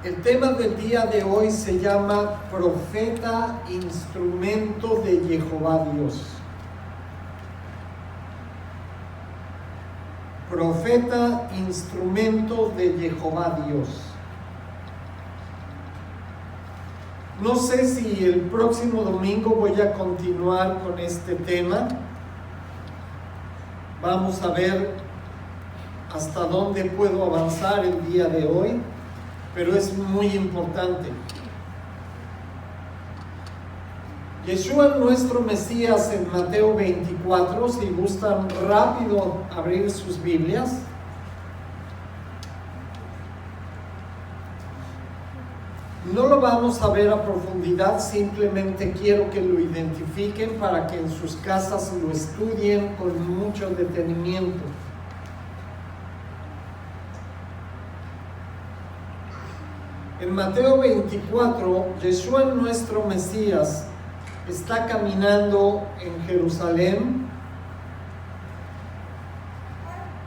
El tema del día de hoy se llama Profeta, instrumento de Jehová Dios. Profeta, instrumento de Jehová Dios. No sé si el próximo domingo voy a continuar con este tema. Vamos a ver hasta dónde puedo avanzar el día de hoy, pero es muy importante. Yeshua, nuestro Mesías, en Mateo 24, si gustan rápido abrir sus Biblias. No lo vamos a ver a profundidad, simplemente quiero que lo identifiquen para que en sus casas lo estudien con mucho detenimiento. En Mateo 24, Yeshua, nuestro Mesías, está caminando en Jerusalén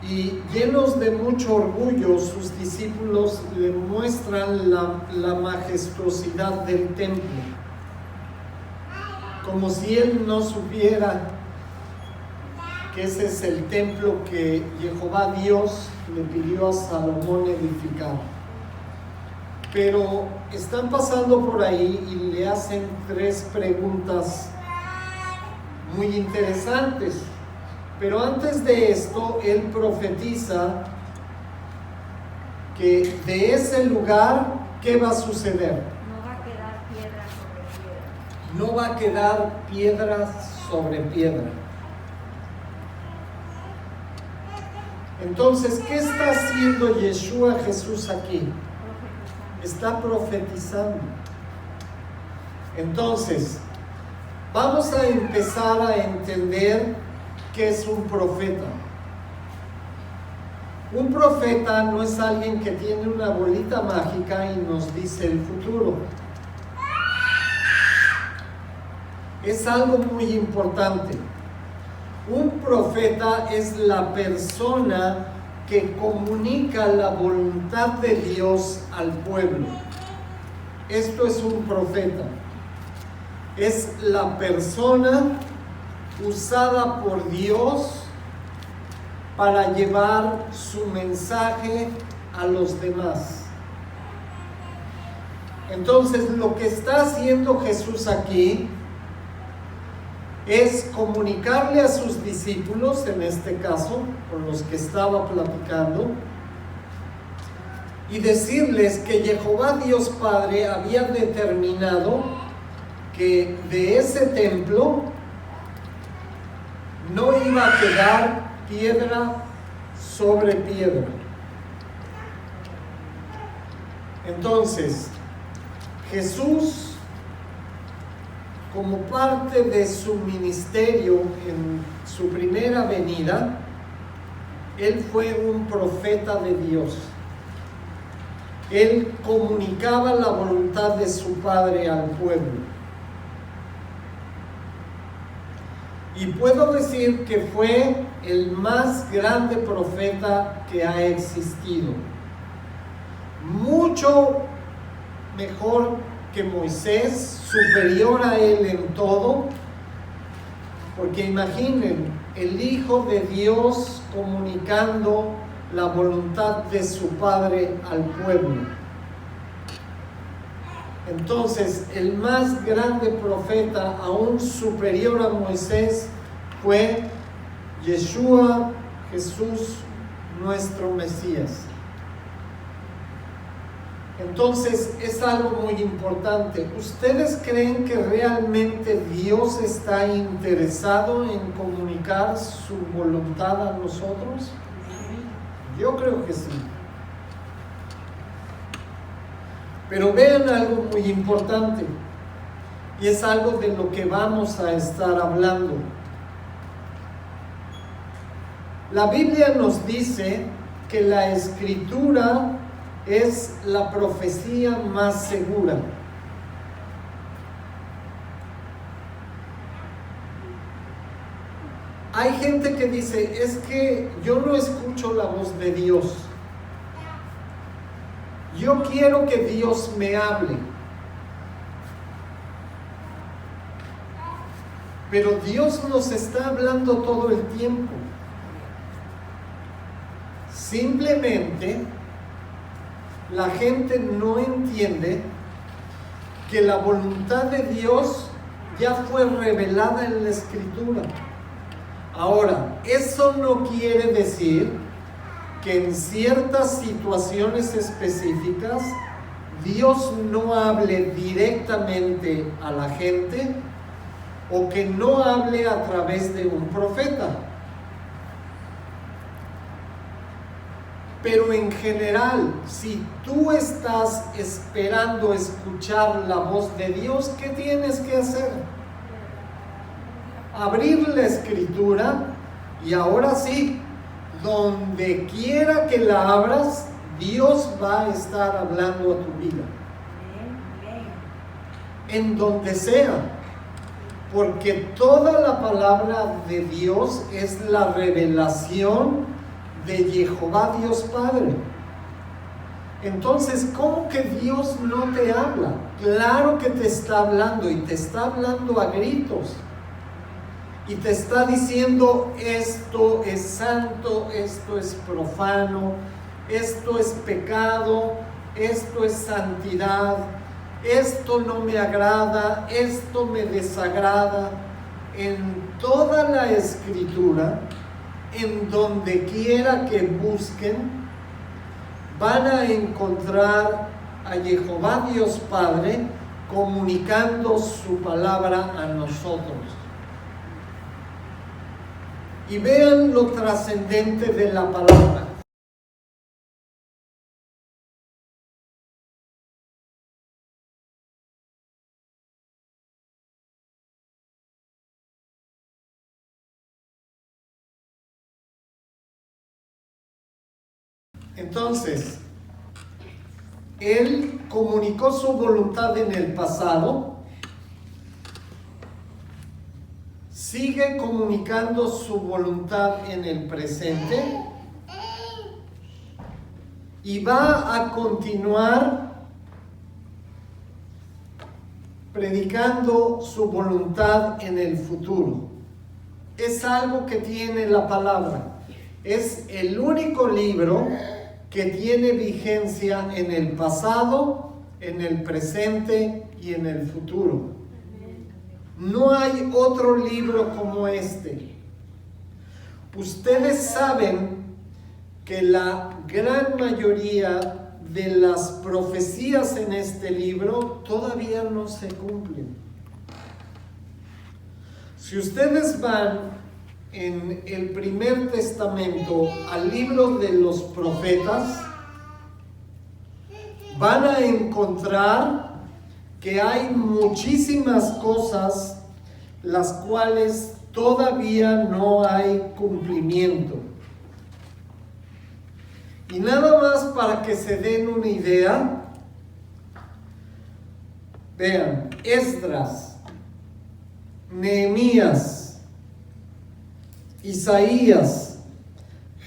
y, llenos de mucho orgullo, sus discípulos le muestran la majestuosidad del templo, como si él no supiera que ese es el templo que Jehová Dios le pidió a Salomón edificar. Pero están pasando por ahí y le hacen tres preguntas muy interesantes. Pero antes de esto, él profetiza que de ese lugar, ¿qué va a suceder? No va a quedar piedra sobre piedra. No va a quedar piedra sobre piedra. Entonces, ¿qué está haciendo Yeshua Jesús aquí? Está profetizando. Entonces, vamos a empezar a entender qué es un profeta. Un profeta no es alguien que tiene una bolita mágica y nos dice el futuro. Es algo muy importante. Un profeta es la persona que comunica la voluntad de Dios al pueblo. Esto es un profeta. Es la persona usada por Dios para llevar su mensaje a los demás. Entonces, lo que está haciendo Jesús aquí es comunicarle a sus discípulos, en este caso, con los que estaba platicando, y decirles que Jehová Dios Padre había determinado que de ese templo no iba a quedar piedra sobre piedra. Entonces, Jesús, como parte de su ministerio en su primera venida, él fue un profeta de Dios. Él comunicaba la voluntad de su Padre al pueblo. Y puedo decir que fue el más grande profeta que ha existido. Mucho mejor que Moisés, superior a él en todo, porque imaginen, el Hijo de Dios comunicando la voluntad de su Padre al pueblo. Entonces, el más grande profeta, aún superior a Moisés, fue Yeshua, Jesús, nuestro Mesías. Entonces, es algo muy importante. ¿Ustedes creen que realmente Dios está interesado en comunicar su voluntad a nosotros? Yo creo que sí. Pero vean algo muy importante, y es algo de lo que vamos a estar hablando. La Biblia nos dice que la Escritura es la profecía más segura. Hay gente que dice, es que yo no escucho la voz de Dios. Yo quiero que Dios me hable. Pero Dios nos está hablando todo el tiempo. Simplemente la gente no entiende que la voluntad de Dios ya fue revelada en la Escritura. Ahora, eso no quiere decir que en ciertas situaciones específicas Dios no hable directamente a la gente o que no hable a través de un profeta. Pero en general, si tú estás esperando escuchar la voz de Dios, ¿qué tienes que hacer? Abrir la Escritura y ahora sí, donde quiera que la abras, Dios va a estar hablando a tu vida. En donde sea. Porque toda la palabra de Dios es la revelación de Jehová Dios Padre. Entonces, ¿cómo que Dios no te habla? Claro que te está hablando y te está hablando a gritos. Y te está diciendo, esto es santo, esto es profano, esto es pecado, esto es santidad, esto no me agrada, esto me desagrada. En toda la Escritura, en donde quiera que busquen, van a encontrar a Jehová Dios Padre comunicando su palabra a nosotros. Y vean lo trascendente de la palabra. Entonces, Él comunicó su voluntad en el pasado, sigue comunicando su voluntad en el presente y va a continuar predicando su voluntad en el futuro. Es algo que tiene la palabra. Es el único libro que tiene vigencia en el pasado, en el presente y en el futuro. No hay otro libro como este. Ustedes saben que la gran mayoría de las profecías en este libro todavía no se cumplen. Si ustedes van en el Primer Testamento al libro de los profetas, van a encontrar que hay muchísimas cosas las cuales todavía no hay cumplimiento. Y nada más para que se den una idea, vean, Esdras, Nehemías, Isaías,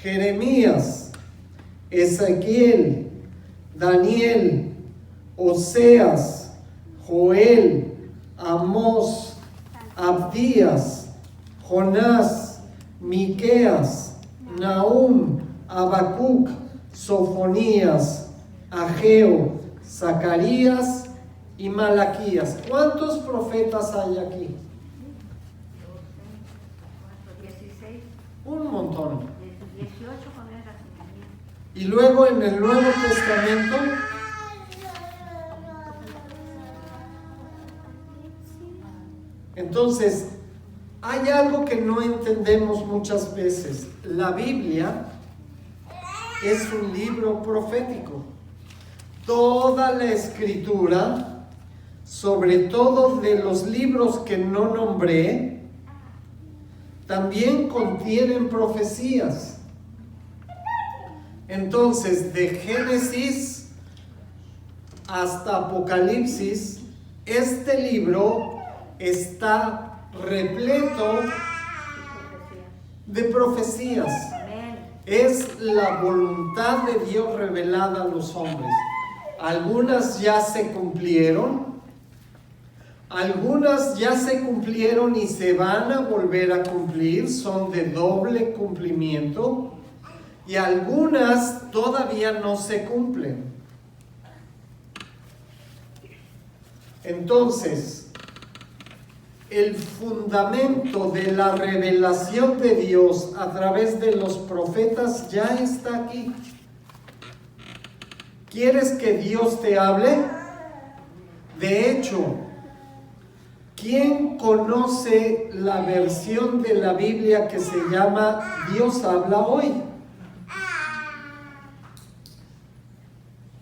Jeremías, Ezequiel, Daniel, Oseas, Joel, Amós, Abdías, Jonás, Miqueas, Nahum, Habacuc, Sofonías, Ageo, Zacarías y Malaquías. ¿Cuántos profetas hay aquí? 16. Un montón. 18 con el nacimiento. Y luego en el Nuevo Testamento, entonces, hay algo que no entendemos muchas veces. La Biblia es un libro profético. Toda la Escritura, sobre todo de los libros que no nombré, también contienen profecías. Entonces, de Génesis hasta Apocalipsis, este libro está repleto de profecías. Amén. Es la voluntad de Dios revelada a los hombres. Algunas ya se cumplieron, algunas ya se cumplieron y se van a volver a cumplir, son de doble cumplimiento, y algunas todavía no se cumplen. Entonces, el fundamento de la revelación de Dios a través de los profetas ya está aquí. ¿Quieres que Dios te hable? De hecho, ¿quién conoce la versión de la Biblia que se llama Dios habla hoy?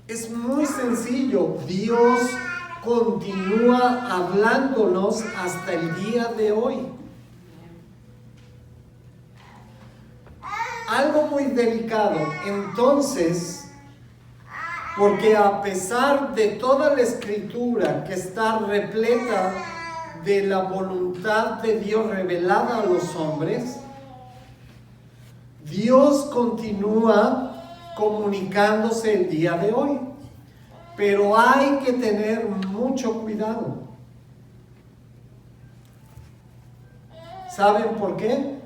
Es muy sencillo. Dios continúa hablándonos hasta el día de hoy. Algo muy delicado. Entonces, porque a pesar de toda la escritura que está repleta de la voluntad de Dios revelada a los hombres, Dios continúa comunicándose el día de hoy. Pero hay que tener mucho cuidado. ¿Saben por qué?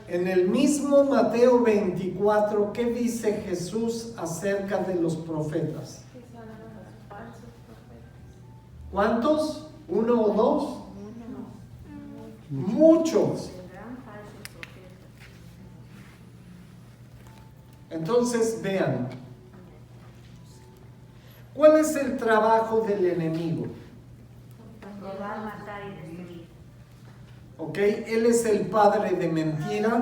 En el mismo Mateo 24, ¿qué dice Jesús acerca de los profetas? ¿Cuántos? ¿Uno o dos? Muchos. Entonces vean, ¿cuál es el trabajo del enemigo? Robar, matar y destruir. ¿Ok? Él es el padre de mentira.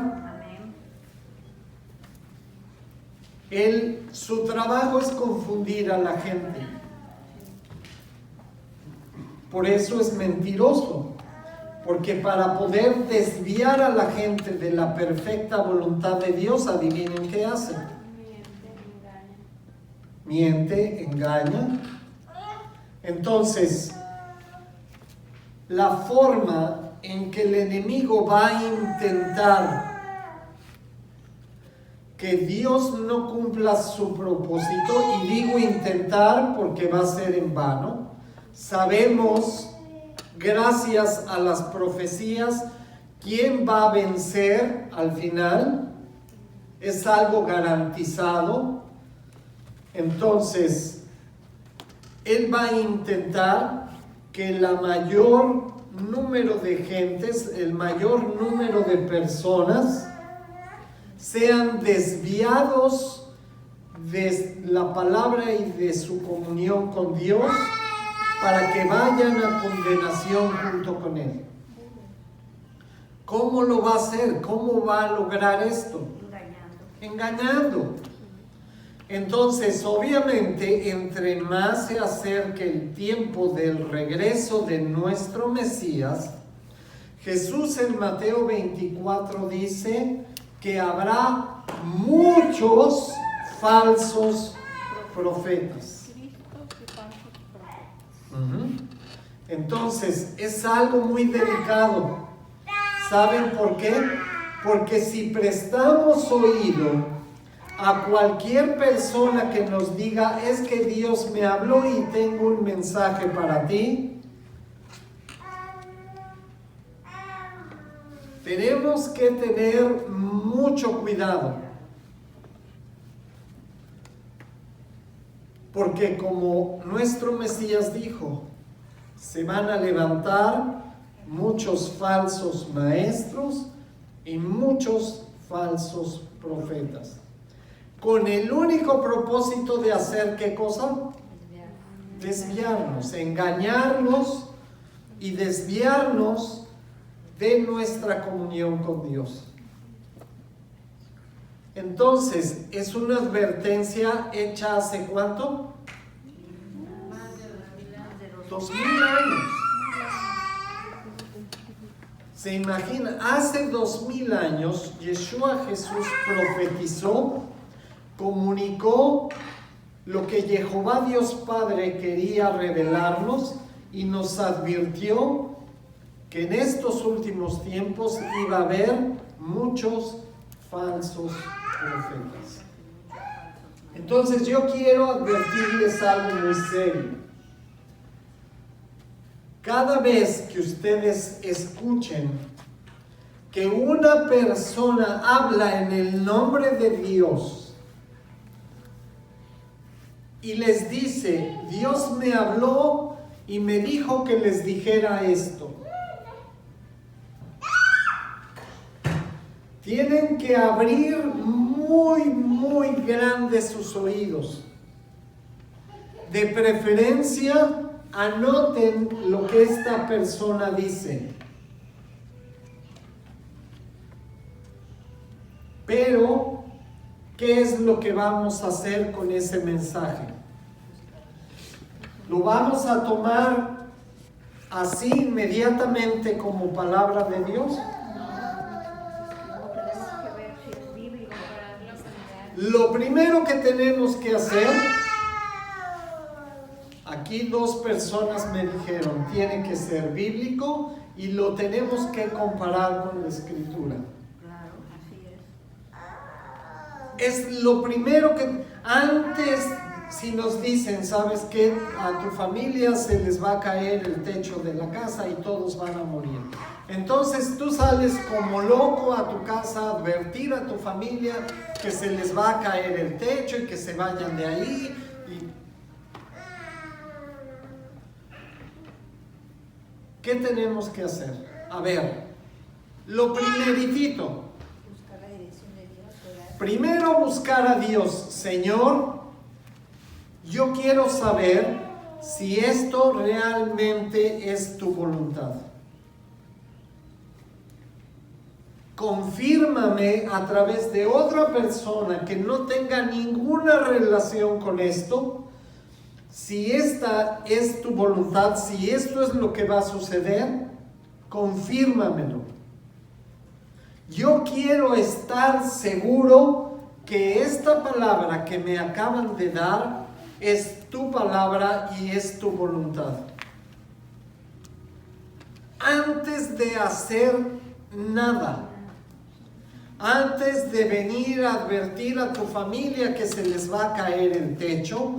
Amén. Su trabajo es confundir a la gente. Por eso es mentiroso. Porque para poder desviar a la gente de la perfecta voluntad de Dios, adivinen qué hace. Miente, engaña. Entonces, la forma en que el enemigo va a intentar que Dios no cumpla su propósito, y digo intentar porque va a ser en vano, sabemos, gracias a las profecías, quién va a vencer al final. Es algo garantizado. Entonces, él va a intentar que el mayor número de gentes, el mayor número de personas, sean desviados de la palabra y de su comunión con Dios, para que vayan a condenación junto con Él. ¿Cómo lo va a hacer? ¿Cómo va a lograr esto? Engañando. Entonces, obviamente, entre más se acerque el tiempo del regreso de nuestro Mesías, Jesús en Mateo 24 dice que habrá muchos falsos profetas. Entonces, es algo muy delicado. ¿Saben por qué? Porque si prestamos oído a cualquier persona que nos diga, es que Dios me habló y tengo un mensaje para ti, tenemos que tener mucho cuidado. Porque como nuestro Mesías dijo, se van a levantar muchos falsos maestros y muchos falsos profetas. Con el único propósito de hacer ¿qué cosa? Desviarnos, engañarnos y desviarnos de nuestra comunión con Dios. Entonces, es una advertencia hecha ¿hace cuánto? 2000 años. Se imagina, hace 2000 años, Yeshua Jesús profetizó, comunicó lo que Jehová Dios Padre quería revelarnos y nos advirtió que en estos últimos tiempos iba a haber muchos falsos profetas. Entonces yo quiero advertirles algo muy serio. Cada vez que ustedes escuchen que una persona habla en el nombre de Dios y les dice, Dios me habló y me dijo que les dijera esto, tienen que abrir muy grandes sus oídos. De preferencia, anoten lo que esta persona dice. Pero, ¿qué es lo que vamos a hacer con ese mensaje? ¿Lo vamos a tomar así inmediatamente como palabra de Dios? Lo primero que tenemos que hacer, aquí dos personas me dijeron, tiene que ser bíblico y lo tenemos que comparar con la Escritura. Claro, así es. Es lo primero que, antes, si nos dicen, ¿sabes qué? A tu familia se les va a caer el techo de la casa y todos van a morir. Entonces tú sales como loco a tu casa a advertir a tu familia que se les va a caer el techo y que se vayan de ahí. ¿Qué tenemos que hacer? A ver, lo primeritito. Buscar la dirección de Dios. Primero buscar a Dios. Señor, yo quiero saber si esto realmente es tu voluntad. Confírmame a través de otra persona que no tenga ninguna relación con esto, si esta es tu voluntad, si esto es lo que va a suceder, confírmamelo. Yo quiero estar seguro que esta palabra que me acaban de dar es tu palabra y es tu voluntad. Antes de hacer nada, antes de venir a advertir a tu familia que se les va a caer el techo,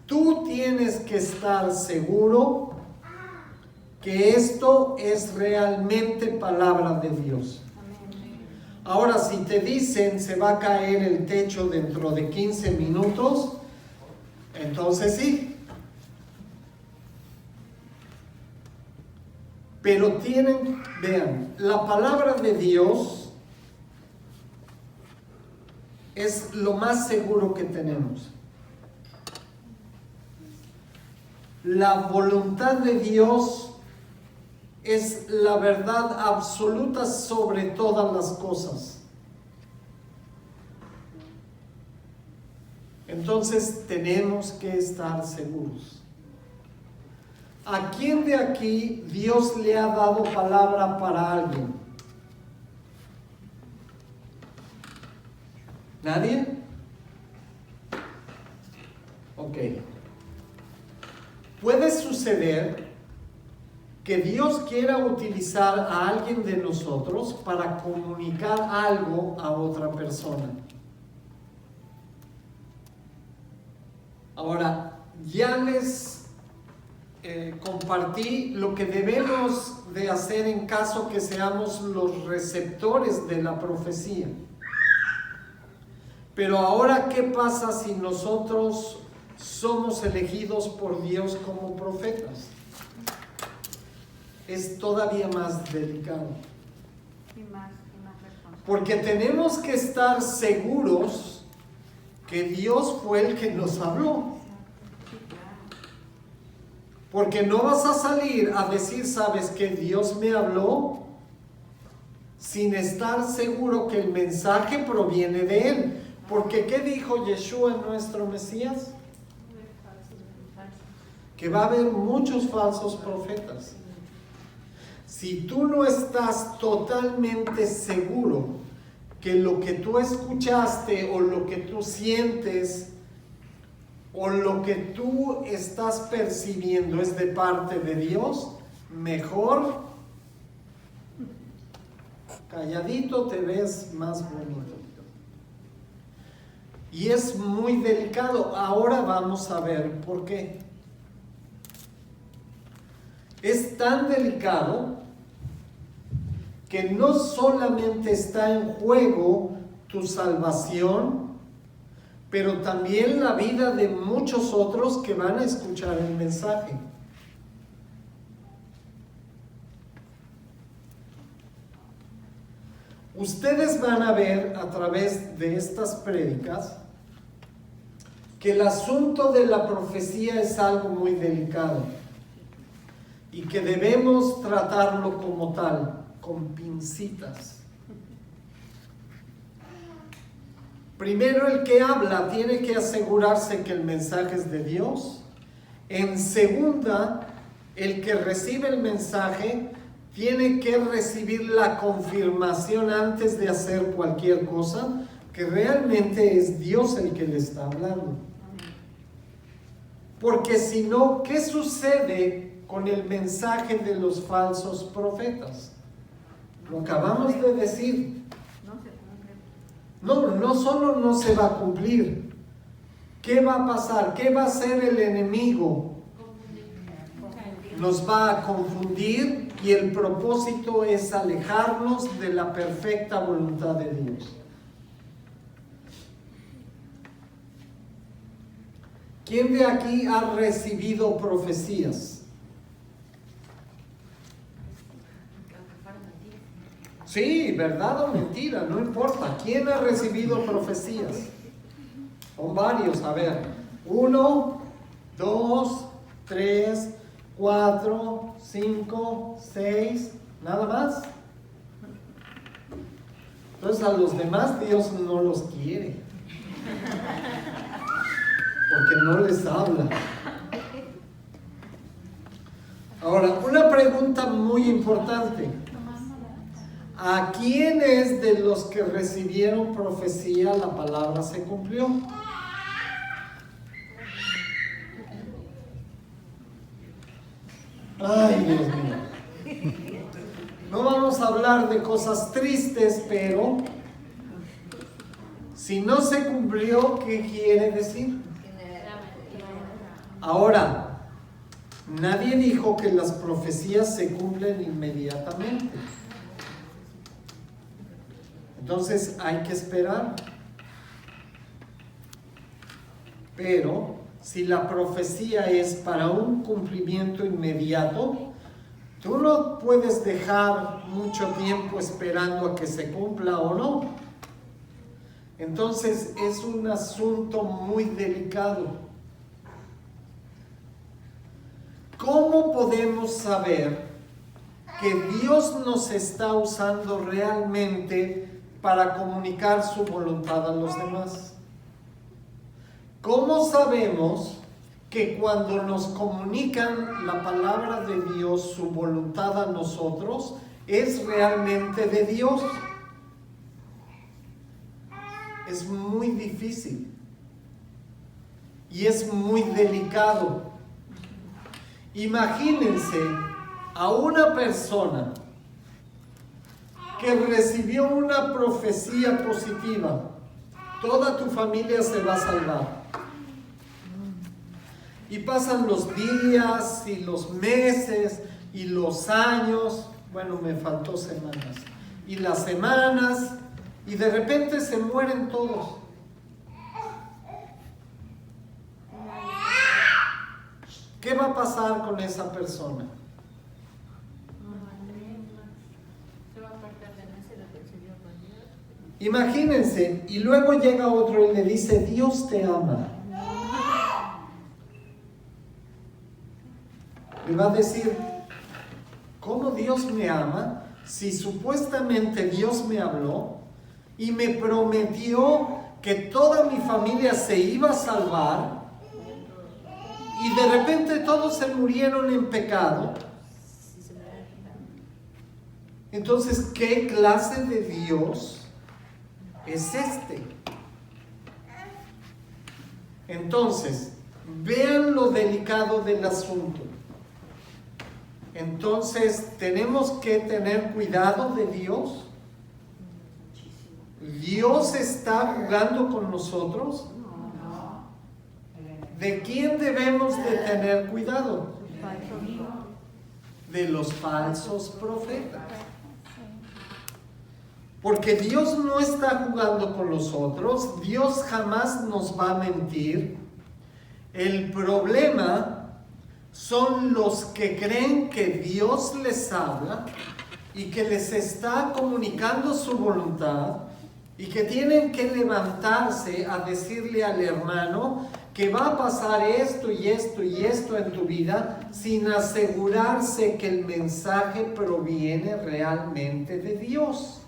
tú tienes que estar seguro que esto es realmente palabra de Dios. Ahora, si te dicen se va a caer el techo dentro de 15 minutos, entonces sí. Pero vean, la palabra de Dios es lo más seguro que tenemos. La voluntad de Dios es la verdad absoluta sobre todas las cosas. Entonces tenemos que estar seguros. ¿A quién de aquí Dios le ha dado palabra para alguien? ¿Nadie? Ok. Puede suceder que Dios quiera utilizar a alguien de nosotros para comunicar algo a otra persona. Ahora, ya les compartí lo que debemos de hacer en caso que seamos los receptores de la profecía. Pero ahora, ¿qué pasa si nosotros somos elegidos por Dios como profetas? Es todavía más delicado. Y más responsable. Porque tenemos que estar seguros que Dios fue el que nos habló. Sí, claro. Porque no vas a salir a decir, ¿sabes qué? Dios me habló sin estar seguro que el mensaje proviene de Él. Porque ¿qué dijo Yeshua, nuestro Mesías? Que va a haber muchos falsos profetas. Si tú no estás totalmente seguro que lo que tú escuchaste o lo que tú sientes o lo que tú estás percibiendo es de parte de Dios, mejor calladito te ves más bonito. Y es muy delicado. Ahora vamos a ver por qué. Es tan delicado que no solamente está en juego tu salvación, pero también la vida de muchos otros que van a escuchar el mensaje. Ustedes van a ver a través de estas prédicas que el asunto de la profecía es algo muy delicado y que debemos tratarlo como tal, con pincitas. Primero, el que habla tiene que asegurarse que el mensaje es de Dios. En segunda, el que recibe el mensaje tiene que recibir la confirmación antes de hacer cualquier cosa, que realmente es Dios el que le está hablando. Porque si no, ¿qué sucede con el mensaje de los falsos profetas? Lo acabamos de decir. No solo no se va a cumplir. ¿Qué va a pasar? ¿Qué va a hacer el enemigo? Nos va a confundir y el propósito es alejarnos de la perfecta voluntad de Dios. ¿Quién de aquí ha recibido profecías? Sí, verdad o mentira, no importa. ¿Quién ha recibido profecías? Son varios, a ver. 1, 2, 3, 4, 5, 6, nada más. Entonces a los demás Dios no los quiere, porque no les habla. Ahora, una pregunta muy importante. ¿A quiénes de los que recibieron profecía la palabra se cumplió? Ay, Dios mío. No vamos a hablar de cosas tristes, pero si no se cumplió, ¿qué quiere decir? Ahora, nadie dijo que las profecías se cumplen inmediatamente. Entonces hay que esperar. Pero si la profecía es para un cumplimiento inmediato, tú no puedes dejar mucho tiempo esperando a que se cumpla o no. Entonces es un asunto muy delicado. ¿Cómo podemos saber que Dios nos está usando realmente para comunicar su voluntad a los demás? ¿Cómo sabemos que cuando nos comunican la palabra de Dios, su voluntad a nosotros, es realmente de Dios? Es muy difícil y es muy delicado. Imagínense a una persona que recibió una profecía positiva: toda tu familia se va a salvar. Y pasan los días y los meses y los años, bueno, me faltó semanas, y las semanas, y de repente se mueren todos. ¿Qué va a pasar con esa persona? Imagínense, y luego llega otro y le dice: Dios te ama. Le va a decir: ¿cómo Dios me ama? Si supuestamente Dios me habló y me prometió que toda mi familia se iba a salvar, y de repente todos se murieron en pecado. Entonces, ¿qué clase de Dios es este? Entonces, vean lo delicado del asunto. Entonces, ¿tenemos que tener cuidado de Dios? ¿Dios está jugando con nosotros? ¿De quién debemos de tener cuidado? De los falsos profetas. Porque Dios no está jugando con nosotros. Dios jamás nos va a mentir. El problema son los que creen que Dios les habla y que les está comunicando su voluntad y que tienen que levantarse a decirle al hermano que va a pasar esto y esto y esto en tu vida sin asegurarse que el mensaje proviene realmente de Dios.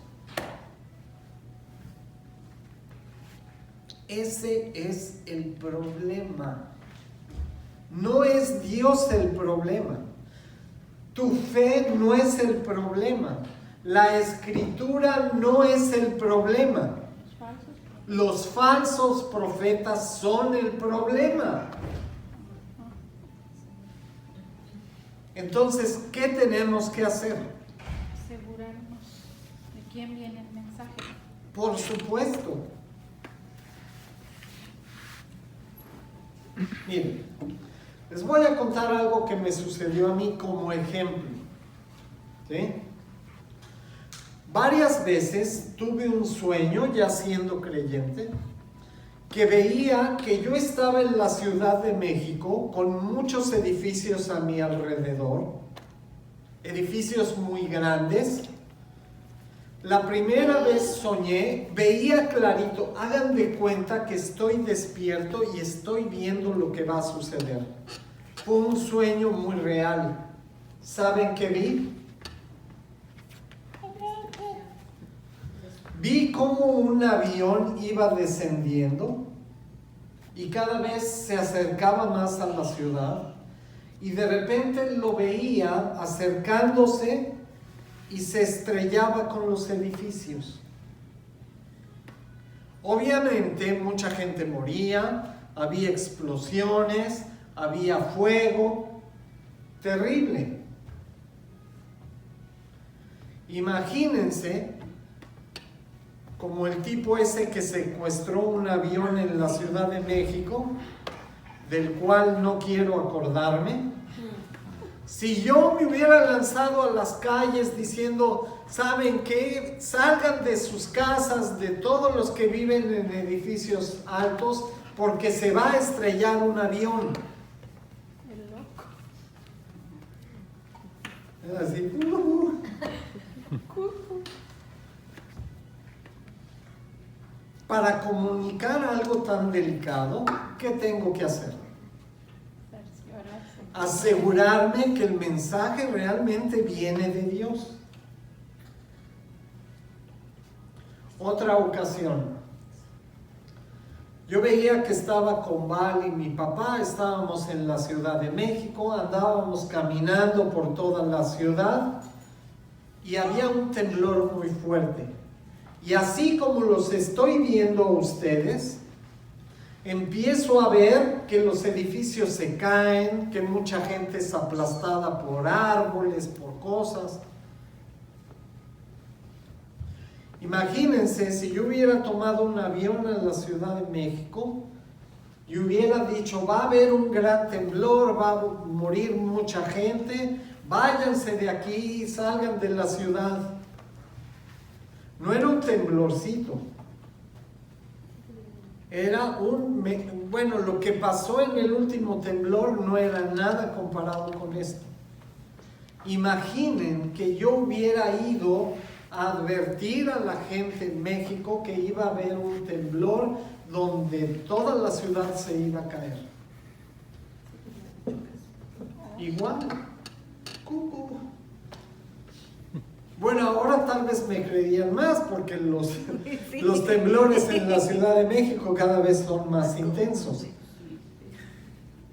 Ese es el problema. No es Dios el problema. Tu fe no es el problema. La escritura no es el problema. Los falsos profetas son el problema. Entonces, ¿qué tenemos que hacer? Asegurarnos de quién viene el mensaje. Por supuesto. Miren, les voy a contar algo que me sucedió a mí como ejemplo. ¿Sí? Varias veces tuve un sueño, ya siendo creyente, que veía que yo estaba en la Ciudad de México con muchos edificios a mi alrededor, edificios muy grandes. La primera vez soñé, veía clarito, hagan de cuenta que estoy despierto y estoy viendo lo que va a suceder. Fue un sueño muy real. ¿Saben qué vi? Vi cómo un avión iba descendiendo y cada vez se acercaba más a la ciudad y de repente lo veía acercándose y se estrellaba con los edificios. Obviamente mucha gente moría, había explosiones, había fuego, terrible. Imagínense como el tipo ese que secuestró un avión en la Ciudad de México, del cual no quiero acordarme. Si yo me hubiera lanzado a las calles diciendo, ¿saben qué? Salgan de sus casas, de todos los que viven en edificios altos, porque se va a estrellar un avión. El loco. Era así. Para comunicar algo tan delicado, ¿qué tengo que hacer? Asegurarme que el mensaje realmente viene de Dios. Otra ocasión, yo veía que estaba con Val y mi papá, estábamos en la Ciudad de México, andábamos caminando por toda la ciudad y había un temblor muy fuerte. Y así como los estoy viendo a ustedes, empiezo a ver que los edificios se caen, que mucha gente es aplastada por árboles, por cosas. Imagínense si yo hubiera tomado un avión a la Ciudad de México y hubiera dicho, va a haber un gran temblor, va a morir mucha gente, váyanse de aquí, salgan de la ciudad. No era un temblorcito. Era bueno, lo que pasó en el último temblor no era nada comparado con esto. Imaginen que yo hubiera ido a advertir a la gente en México que iba a haber un temblor donde toda la ciudad se iba a caer. Igual. Bueno, ahora tal vez me creerían más porque los temblores en la Ciudad de México cada vez son más intensos.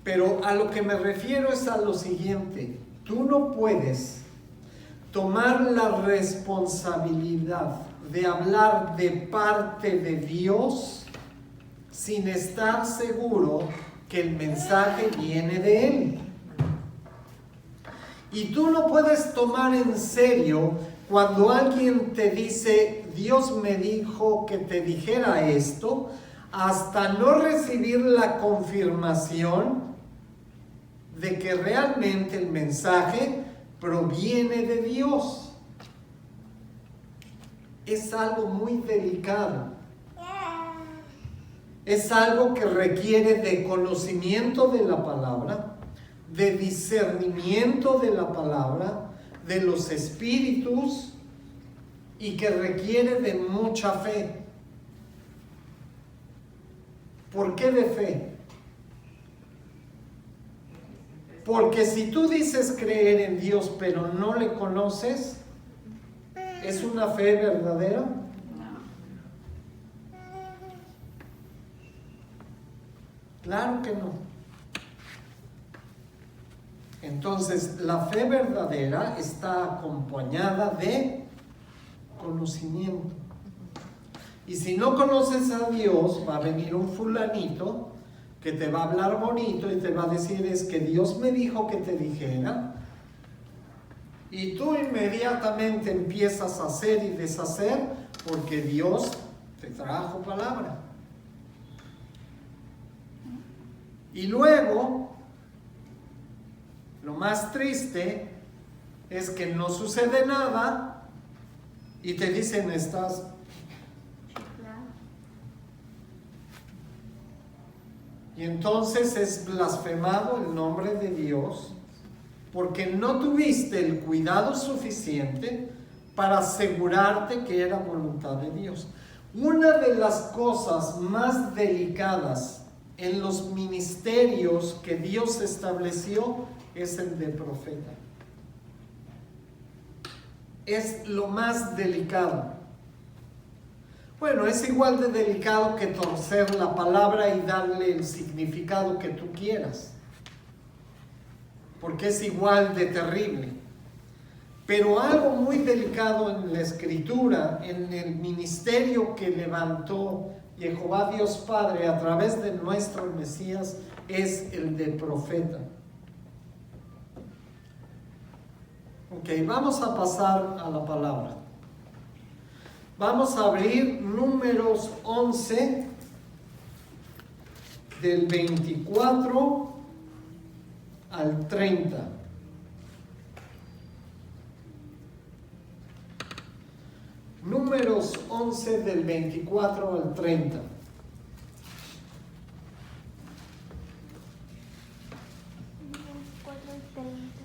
Pero a lo que me refiero es a lo siguiente: tú no puedes tomar la responsabilidad de hablar de parte de Dios sin estar seguro que el mensaje viene de Él. Y tú no puedes tomar en serio Cuando alguien te dice, Dios me dijo que te dijera esto, hasta no recibir la confirmación de que realmente el mensaje proviene de Dios. Es algo muy delicado. Es algo que requiere de conocimiento de la palabra, de discernimiento de la palabra, de los espíritus, y que requiere de mucha fe. ¿Por qué de fe? Porque si tú dices creer en Dios pero no le conoces, ¿es una fe verdadera? Claro que no. Entonces, la fe verdadera está acompañada de conocimiento. Y si no conoces a Dios, va a venir un fulanito que te va a hablar bonito y te va a decir, es que Dios me dijo que te dijera. Y tú inmediatamente empiezas a hacer y deshacer porque Dios te trajo palabra. Y luego, lo más triste es que no sucede nada y te dicen, estás... Y entonces es blasfemado el nombre de Dios porque no tuviste el cuidado suficiente para asegurarte que era voluntad de Dios. Una de las cosas más delicadas en los ministerios que Dios estableció es el de profeta. Es lo más delicado. Bueno, es igual de delicado que torcer la palabra y darle el significado que tú quieras, porque es igual de terrible. Pero algo muy delicado en la Escritura, en el ministerio que levantó Jehová Dios Padre a través de nuestro Mesías, es el de profeta. Ok, vamos a pasar a la palabra. Vamos a abrir Números 11, del 24 al 30. Números 11, del 24 al 30.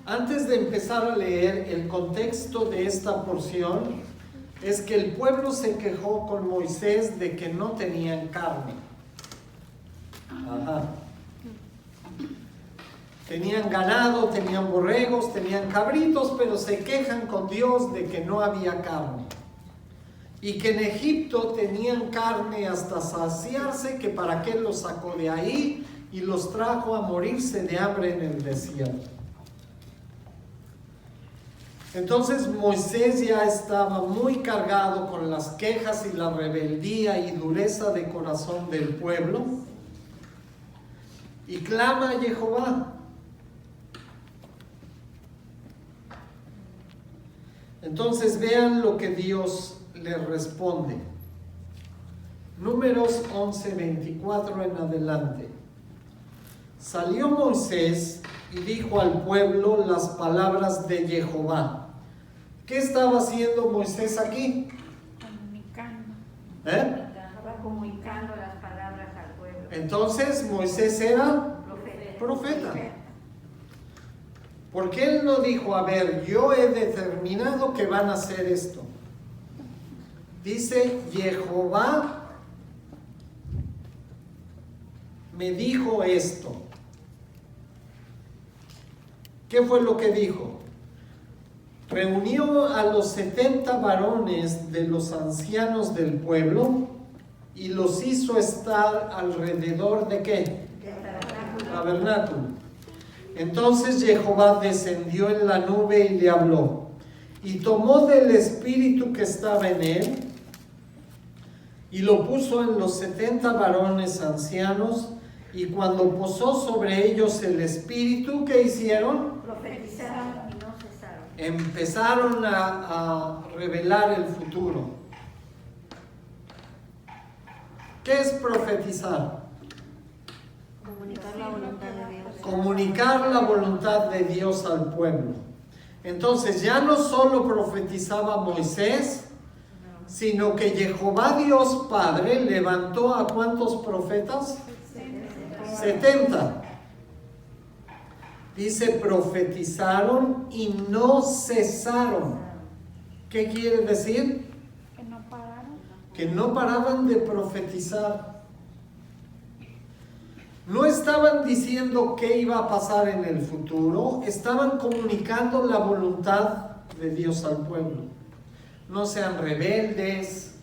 Antes de empezar a leer, el contexto de esta porción es que el pueblo se quejó con Moisés de que no tenían carne. Ajá. Tenían ganado, tenían borregos, tenían cabritos, pero se quejan con Dios de que no había carne. Y que en Egipto tenían carne hasta saciarse, que para qué los sacó de ahí y los trajo a morirse de hambre en el desierto. Entonces Moisés ya estaba muy cargado con las quejas y la rebeldía y dureza de corazón del pueblo y clama a Jehová. Entonces vean lo que Dios le responde. Números 11, 24 en adelante. Salió Moisés y dijo al pueblo las palabras de Jehová. ¿Qué estaba haciendo Moisés aquí? Comunicando. Estaba comunicando las palabras al pueblo. Entonces Moisés era profeta. Porque él no dijo, a ver, yo he determinado que van a hacer esto. Dice, Jehová me dijo esto. ¿Qué fue lo que dijo? Reunió a los 70 varones de los ancianos del pueblo y los hizo estar alrededor de ¿qué? Tabernáculo. Entonces Jehová descendió en la nube y le habló, y tomó del espíritu que estaba en él y lo puso en los 70 varones ancianos, y cuando posó sobre ellos el espíritu, ¿qué hicieron? Profetizaron y no cesaron. empezaron a revelar el futuro. ¿Qué es profetizar? Comunicar la voluntad de Dios. Comunicar la voluntad de Dios al pueblo. Entonces ya no solo profetizaba Moisés, sino que Jehová Dios Padre levantó ¿a cuántos profetas? 70. Dice, profetizaron y no cesaron. ¿Qué quiere decir? Que no pararon. Que no paraban de profetizar. No estaban diciendo qué iba a pasar en el futuro, estaban comunicando la voluntad de Dios al pueblo. No sean rebeldes,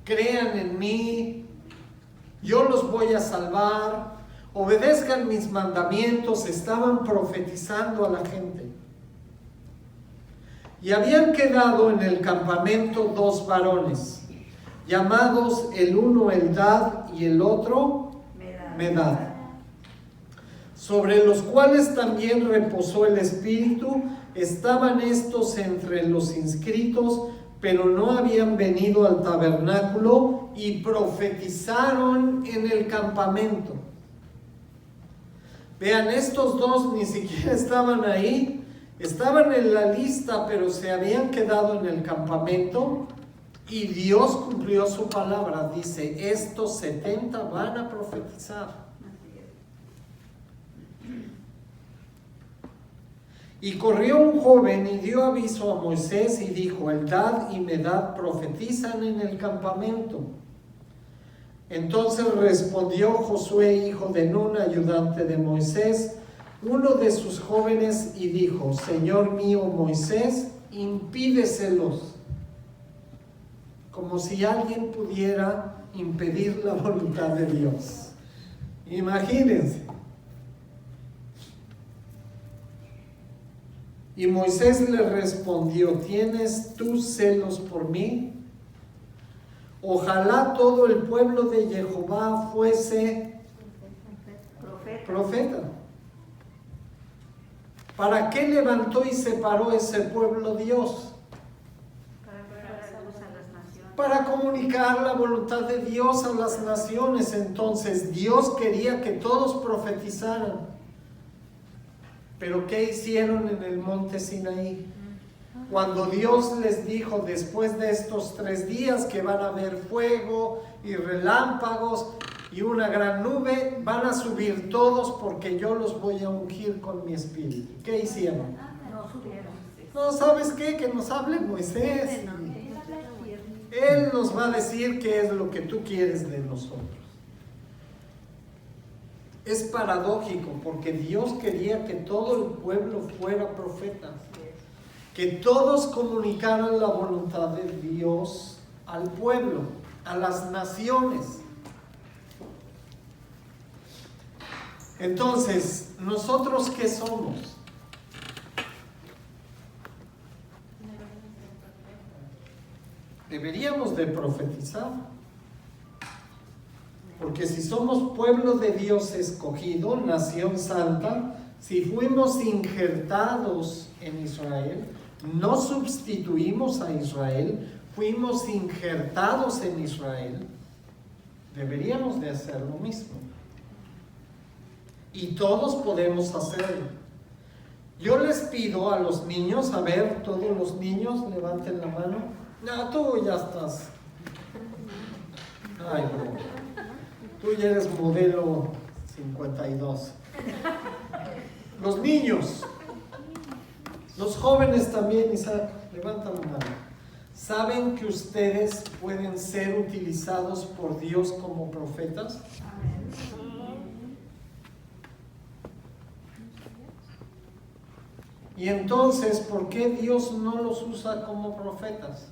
crean en mí, yo los voy a salvar, obedezcan mis mandamientos. Estaban profetizando a la gente. Y habían quedado en el campamento 2 varones, llamados el uno Eldad y el otro Medad, sobre los cuales también reposó el Espíritu. Estaban estos entre los inscritos, pero no habían venido al tabernáculo, y profetizaron en el campamento. Vean, estos dos ni siquiera estaban ahí, estaban en la lista, pero se habían quedado en el campamento, y Dios cumplió su palabra. Dice, estos 70 van a profetizar. Y corrió un joven y dio aviso a Moisés y dijo, Eldad y Medad profetizan en el campamento. Entonces respondió Josué, hijo de Nun, ayudante de Moisés, uno de sus jóvenes, y dijo, Señor mío Moisés, impídeselos. Como si alguien pudiera impedir la voluntad de Dios. Imagínense. Y Moisés le respondió, ¿tienes tú celos por mí? Ojalá todo el pueblo de Jehová fuese profeta. ¿Para qué levantó y separó ese pueblo Dios? Para comunicar la voluntad de Dios a las naciones. Entonces Dios quería que todos profetizaran. Pero ¿qué hicieron en el monte Sinaí? Cuando Dios les dijo, después de estos 3 días que van a haber fuego y relámpagos y una gran nube, van a subir todos porque yo los voy a ungir con mi espíritu. ¿Qué hicieron? No, ¿sabes qué? Que nos hable Moisés. Él nos va a decir qué es lo que tú quieres de nosotros. Es paradójico porque Dios quería que todo el pueblo fuera profeta, que todos comunicaran la voluntad de Dios al pueblo, a las naciones. Entonces, ¿nosotros qué somos? Deberíamos de profetizar. Porque si somos pueblo de Dios escogido, nación santa, si fuimos injertados en Israel, no sustituimos a Israel, fuimos injertados en Israel, deberíamos de hacer lo mismo. Y todos podemos hacerlo. Yo les pido a los niños, a ver, todos los niños, levanten la mano. No, tú ya estás. Ay, bro. Tú ya eres modelo 52. Los niños, los jóvenes también, Isaac, levanta la mano. ¿Saben que ustedes pueden ser utilizados por Dios como profetas? Y entonces, ¿por qué Dios no los usa como profetas?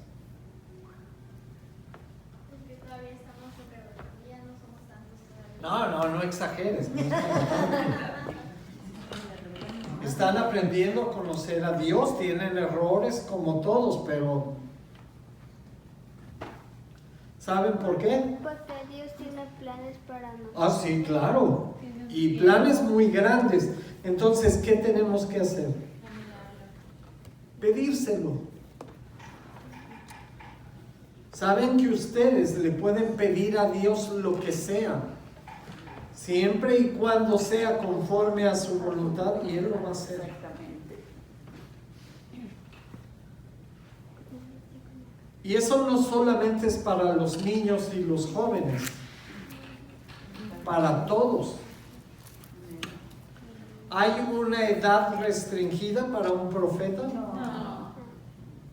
No exageres. Están aprendiendo a conocer a Dios, tienen errores como todos, pero ¿saben por qué? Porque Dios tiene planes para nosotros. Ah, sí, claro. Y planes muy grandes. Entonces, ¿qué tenemos que hacer? pedírselo. Saben que ustedes le pueden pedir a Dios lo que sea, siempre y cuando sea conforme a su voluntad, y Él lo va a hacer. Exactamente. Y eso no solamente es para los niños y los jóvenes, para todos. ¿Hay una edad restringida para un profeta? No.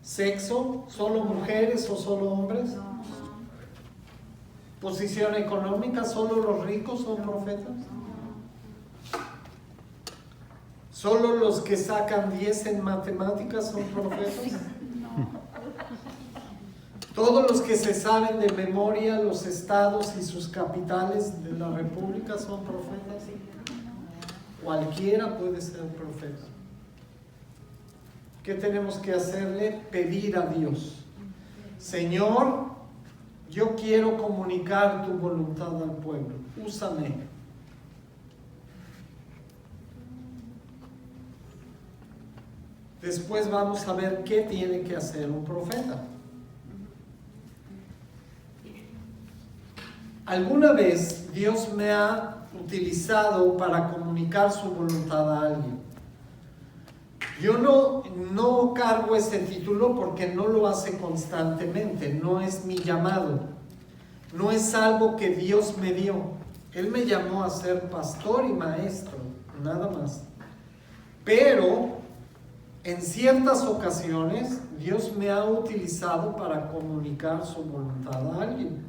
¿Sexo? ¿Solo mujeres o solo hombres? No. ¿Posición económica? ¿Solo los ricos son profetas? ¿Solo los que sacan 10 en matemáticas son profetas? ¿Todos los que se saben de memoria los estados y sus capitales de la república son profetas? Cualquiera puede ser profeta. ¿Qué tenemos que hacerle? Pedir a Dios: Señor, yo quiero comunicar tu voluntad al pueblo, úsame. Después vamos a ver qué tiene que hacer un profeta. ¿Alguna vez Dios me ha utilizado para comunicar su voluntad a alguien? Yo no cargo ese título porque no lo hace constantemente, no es mi llamado, no es algo que Dios me dio. Él me llamó a ser pastor y maestro, nada más. Pero en ciertas ocasiones Dios me ha utilizado para comunicar su voluntad a alguien.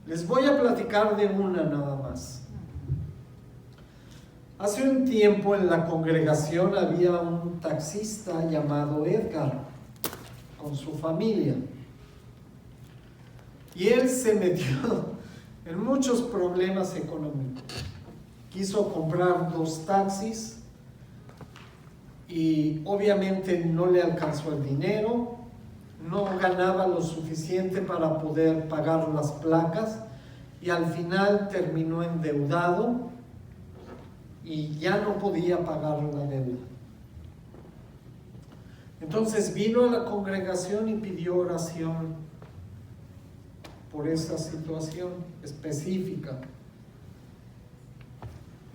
Les voy a platicar de una nada más. Hace un tiempo en la congregación había un taxista llamado Edgar con su familia. Y él se metió en muchos problemas económicos. Quiso comprar 2 taxis y obviamente no le alcanzó el dinero, no ganaba lo suficiente para poder pagar las placas y al final terminó endeudado y ya no podía pagar la deuda. Entonces vino a la congregación y pidió oración por esa situación específica.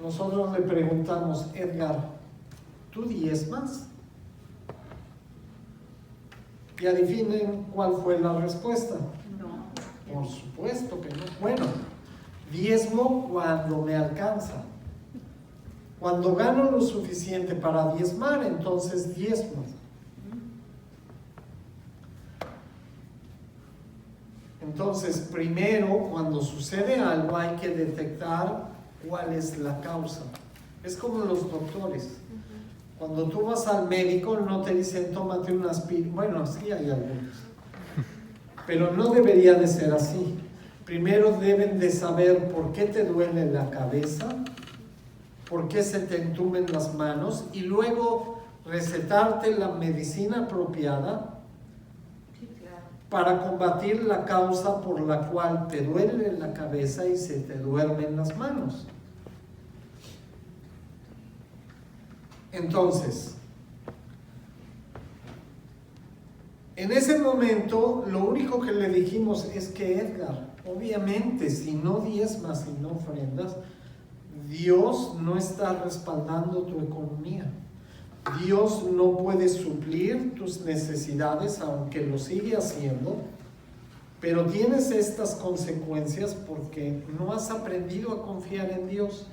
Nosotros le preguntamos: Edgar, ¿tú diezmas? Y adivinen cuál fue la respuesta. No. Por supuesto que no. Bueno, diezmo cuando me alcanza. Cuando gano lo suficiente para diezmar, entonces diezmo. Entonces, primero, cuando sucede algo, hay que detectar cuál es la causa. Es como los doctores. Cuando tú vas al médico, no te dicen tómate una aspirina. Bueno, sí hay algunos. Pero no debería de ser así. Primero deben de saber por qué te duele la cabeza, por qué se te entumen las manos y luego recetarte la medicina apropiada para combatir la causa por la cual te duele la cabeza y se te duermen las manos. Entonces, en ese momento, lo único que le dijimos es que Edgar, obviamente, si no diezmas y no ofrendas, Dios no está respaldando tu economía. Dios no puede suplir tus necesidades, aunque lo sigue haciendo, pero tienes estas consecuencias porque no has aprendido a confiar en Dios.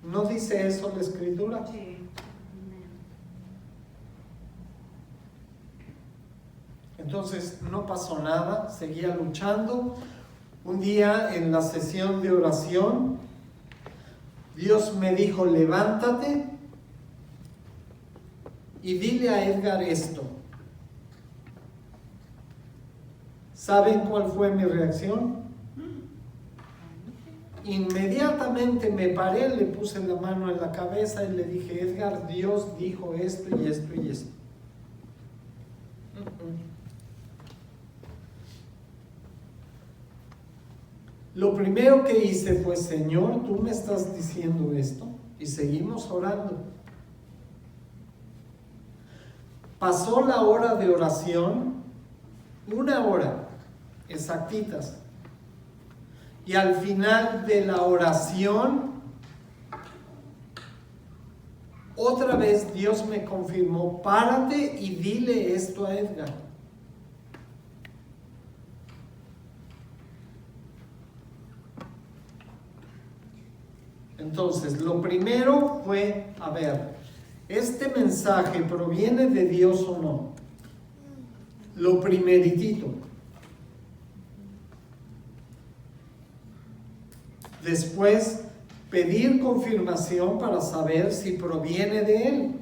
¿No dice eso la Escritura? Sí. Entonces no pasó nada, seguía luchando. Un día en la sesión de oración, Dios me dijo: levántate y dile a Edgar esto. ¿Saben cuál fue mi reacción? Inmediatamente me paré, le puse la mano en la cabeza y le dije: Edgar, Dios dijo esto y esto y esto. Lo primero que hice fue: Señor, tú me estás diciendo esto, y seguimos orando. pasó la hora de oración, 1 hora, exactitas. Y al final de la oración, otra vez Dios me confirmó, párate y dile esto a Edgar. Entonces, lo primero fue, a ver, ¿este mensaje proviene de Dios o no? Lo primeritito. Después, pedir confirmación para saber si proviene de Él.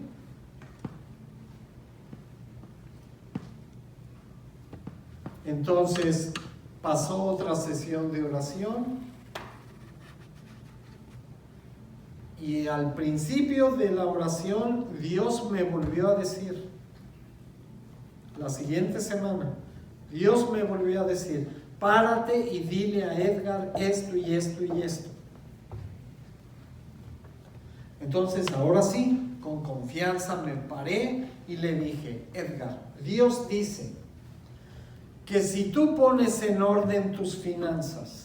Entonces, pasó otra sesión de oración. Y al principio de la oración, Dios me volvió a decir, la siguiente semana, Dios me volvió a decir, párate y dile a Edgar esto y esto y esto. Entonces, ahora sí, con confianza me paré y le dije, Edgar, Dios dice que si tú pones en orden tus finanzas,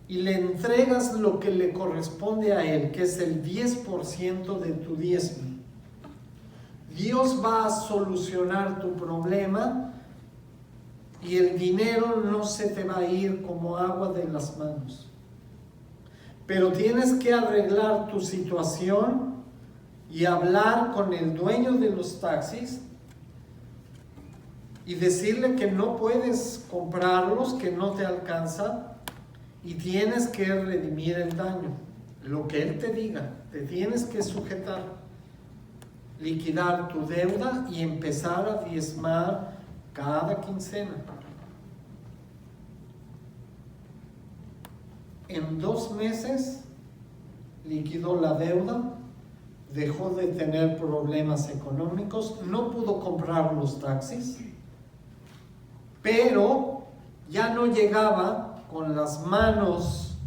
y le entregas lo que le corresponde a Él, que es el 10% de tu diezmo, Dios va a solucionar tu problema y el dinero no se te va a ir como agua de las manos. Pero tienes que arreglar tu situación y hablar con el dueño de los taxis y decirle que no puedes comprarlos, que no te alcanza. Y tienes que redimir el daño. Lo que Él te diga, te tienes que sujetar, liquidar tu deuda y empezar a diezmar cada quincena. En 2 meses liquidó la deuda, dejó de tener problemas económicos, no pudo comprar los taxis, pero ya no llegaba con las manos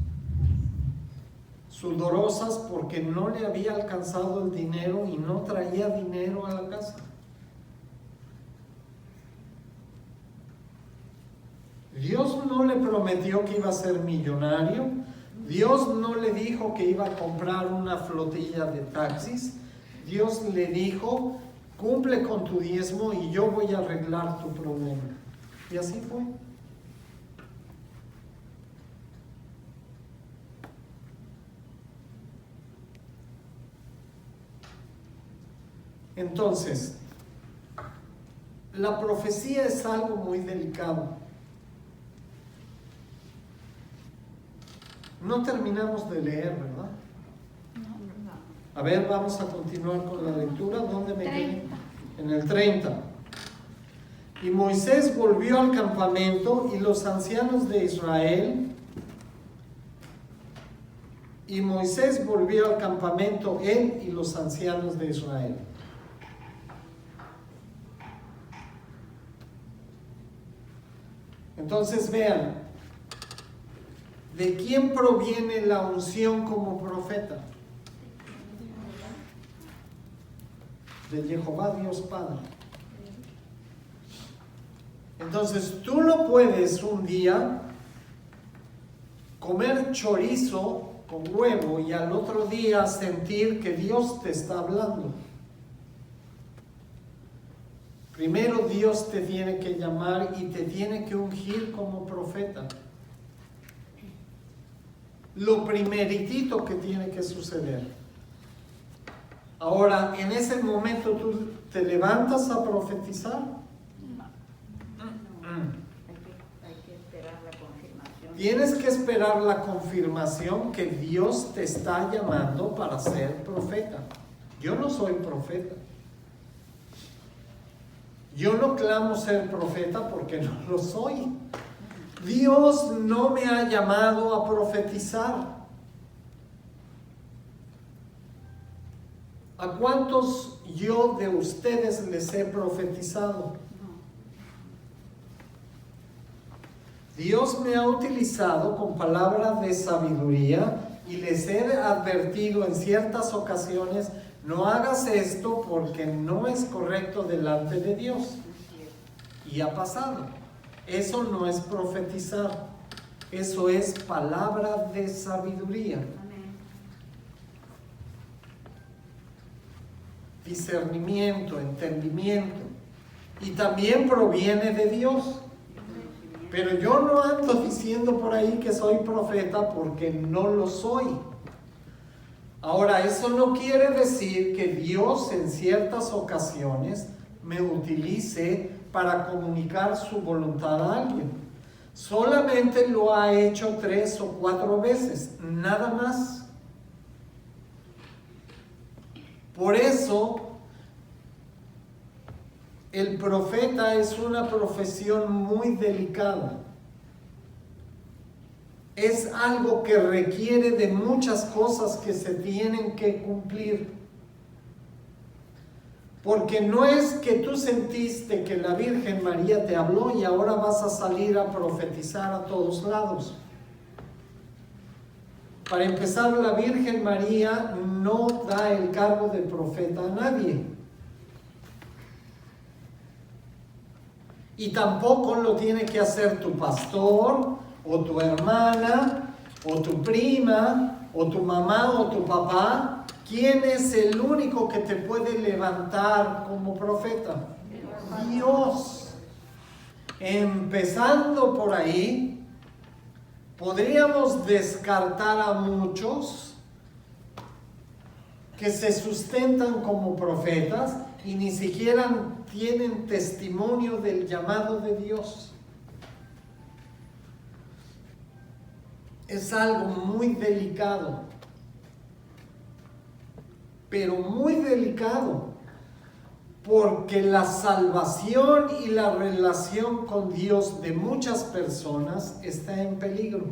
sudorosas porque no le había alcanzado el dinero y no traía dinero a la casa. Dios no le prometió que iba a ser millonario. Dios no le dijo que iba a comprar una flotilla de taxis. Dios le dijo, cumple con tu diezmo y yo voy a arreglar tu problema. Y así fue. Entonces, la profecía es algo muy delicado. No terminamos de leer, ¿verdad? A ver, vamos a continuar con la lectura. ¿Dónde me quedé? En el 30. Y Moisés volvió al campamento y los ancianos de Israel. Y Moisés volvió al campamento, él y los ancianos de Israel. Entonces vean, ¿de quién proviene la unción como profeta? De Jehová Dios Padre. Entonces tú no puedes un día comer chorizo con huevo y al otro día sentir que Dios te está hablando. Primero Dios te tiene que llamar y te tiene que ungir como profeta. Lo primeritito que tiene que suceder. Ahora, en ese momento tú te levantas a profetizar. Hay que esperar la confirmación. Tienes que esperar la confirmación que Dios te está llamando para ser profeta. Yo no soy profeta. Yo no clamo ser profeta porque no lo soy. Dios no me ha llamado a profetizar. ¿A cuántos yo de ustedes les he profetizado? Dios me ha utilizado con palabras de sabiduría y les he advertido en ciertas ocasiones, no hagas esto porque no es correcto delante de Dios. Y ha pasado. Eso no es profetizar, eso es palabra de sabiduría. Amén. Discernimiento, entendimiento. Y también proviene de Dios. Pero yo no ando diciendo por ahí que soy profeta porque no lo soy. Ahora, eso no quiere decir que Dios en ciertas ocasiones me utilice para comunicar su voluntad a alguien. Solamente lo ha hecho 3 o 4 veces, nada más. Por eso, el profeta es una profesión muy delicada. Es algo que requiere de muchas cosas que se tienen que cumplir. Porque no es que tú sentiste que la Virgen María te habló y ahora vas a salir a profetizar a todos lados. Para empezar, la Virgen María no da el cargo de profeta a nadie. Y tampoco lo tiene que hacer tu pastor, o tu hermana, o tu prima, o tu mamá, o tu papá. ¿Quién es el único que te puede levantar como profeta? Dios. Empezando por ahí, podríamos descartar a muchos que se sustentan como profetas y ni siquiera tienen testimonio del llamado de Dios. Es algo muy delicado. Pero muy delicado, porque la salvación y la relación con Dios de muchas personas está en peligro.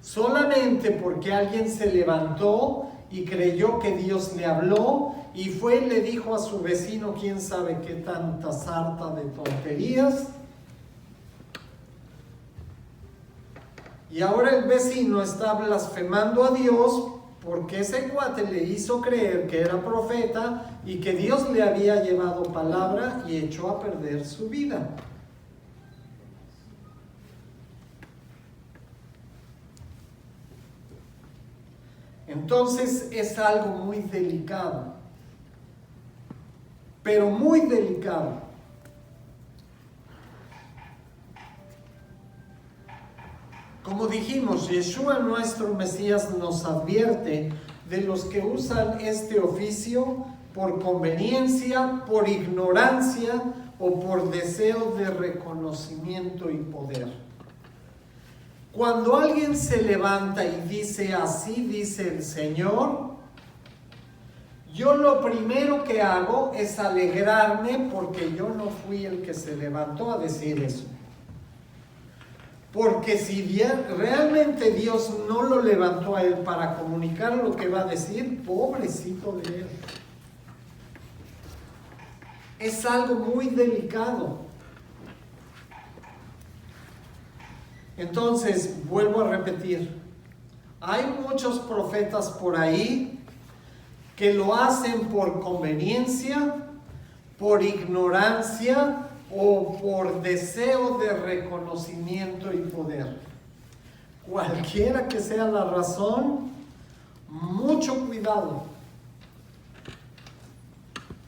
Solamente porque alguien se levantó y creyó que Dios le habló y fue y le dijo a su vecino quién sabe qué tanta sarta de tonterías. Y ahora el vecino está blasfemando a Dios porque ese cuate le hizo creer que era profeta y que Dios le había llevado palabra y echó a perder su vida. Entonces es algo muy delicado, pero muy delicado. Como dijimos, Yeshua nuestro Mesías nos advierte de los que usan este oficio por conveniencia, por ignorancia o por deseo de reconocimiento y poder. Cuando alguien se levanta y dice así dice el Señor, yo lo primero que hago es alegrarme porque yo no fui el que se levantó a decir eso. Porque si realmente Dios no lo levantó a él para comunicar lo que va a decir, pobrecito de él. Es algo muy delicado. Entonces, vuelvo a repetir, hay muchos profetas por ahí que lo hacen por conveniencia, por ignorancia, o por deseo de reconocimiento y poder. Cualquiera que sea la razón, mucho cuidado,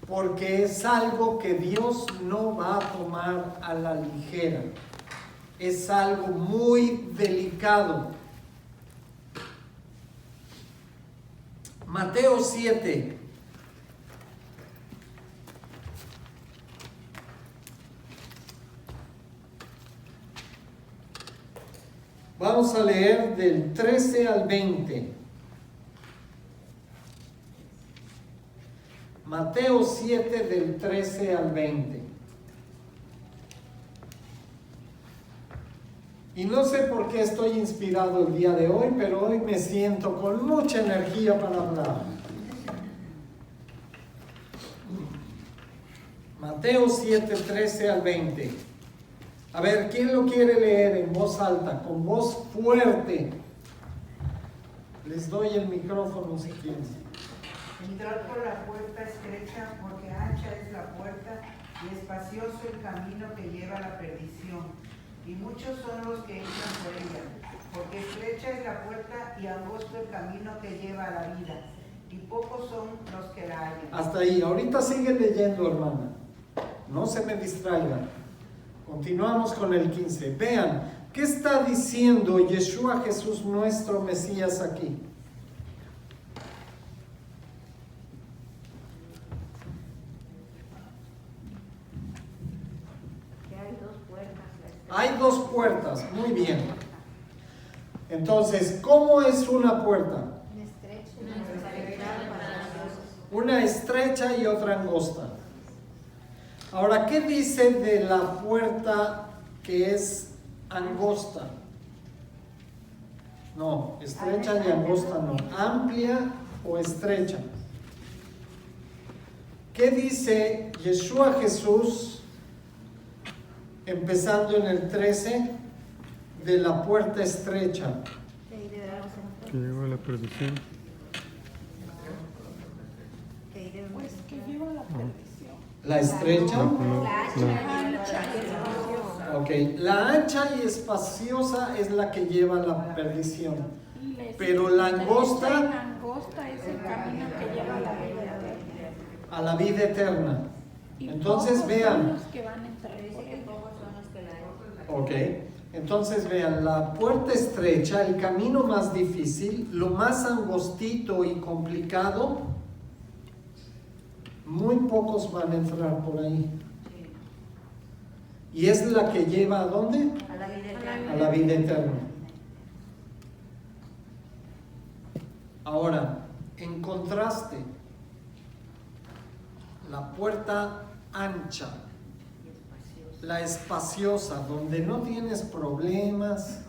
porque es algo que Dios no va a tomar a la ligera. Es algo muy delicado. Mateo 7. Vamos a leer del 13 al 20. Mateo 7 del 13 al 20. Y no sé por qué estoy inspirado el día de hoy, pero hoy me siento con mucha energía para hablar. Mateo 7, 13 al 20. A ver, ¿quién lo quiere leer en voz alta, con voz fuerte? Les doy el micrófono si quieren. Entrar por la puerta estrecha, porque ancha es la puerta y espacioso el camino que lleva a la perdición, y muchos son los que entran por ella, porque estrecha es la puerta y angosto el camino que lleva a la vida, y pocos son los que la hallan. Hasta ahí. Ahorita sigue leyendo, hermana. No se me distraigan. Continuamos con el 15. Vean, ¿qué está diciendo Yeshua Jesús, nuestro Mesías, aquí? Que hay dos puertas. Hay dos puertas, muy bien. Entonces, ¿cómo es una puerta? Una estrecha y otra angosta. Ahora, ¿qué dice de la puerta que es angosta? No, estrecha y angosta no. Amplia o estrecha. ¿Qué dice Yeshua Jesús, empezando en el 13, de la puerta estrecha? Que lleva a la perdición. Pues que lleva la perdición. ¿La estrecha? Ancha y espaciosa. Ok, la ancha y espaciosa es la que lleva a la perdición. Pero la angosta, La angosta es el camino que lleva a la vida eterna. a la vida eterna. Y Entonces pocos vean. son los que van a entrar por ella. Ok, entonces vean, la puerta estrecha, el camino más difícil, lo más angostito y complicado, muy pocos van a entrar por ahí. Y es la que lleva ¿a dónde? A la vida eterna. A la vida eterna. Ahora, en contraste, la puerta ancha, la espaciosa, donde no tienes problemas,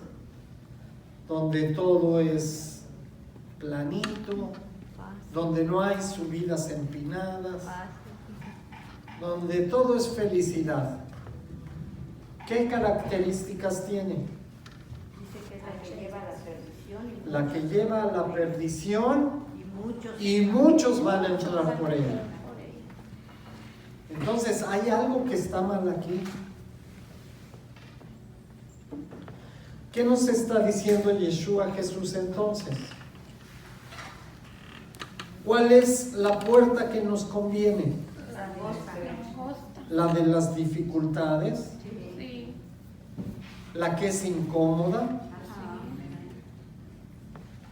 donde todo es planito, donde no hay subidas empinadas, donde todo es felicidad. ¿Qué características tiene? Dice que es la que lleva a la perdición. La que lleva a la perdición Y y muchos van a entrar por ella. Entonces, ¿hay algo que está mal aquí? ¿Qué nos está diciendo Yeshua Jesús entonces? ¿Cuál es la puerta que nos conviene? La angosta. Angosta. ¿La de las dificultades? Sí. ¿La que es incómoda?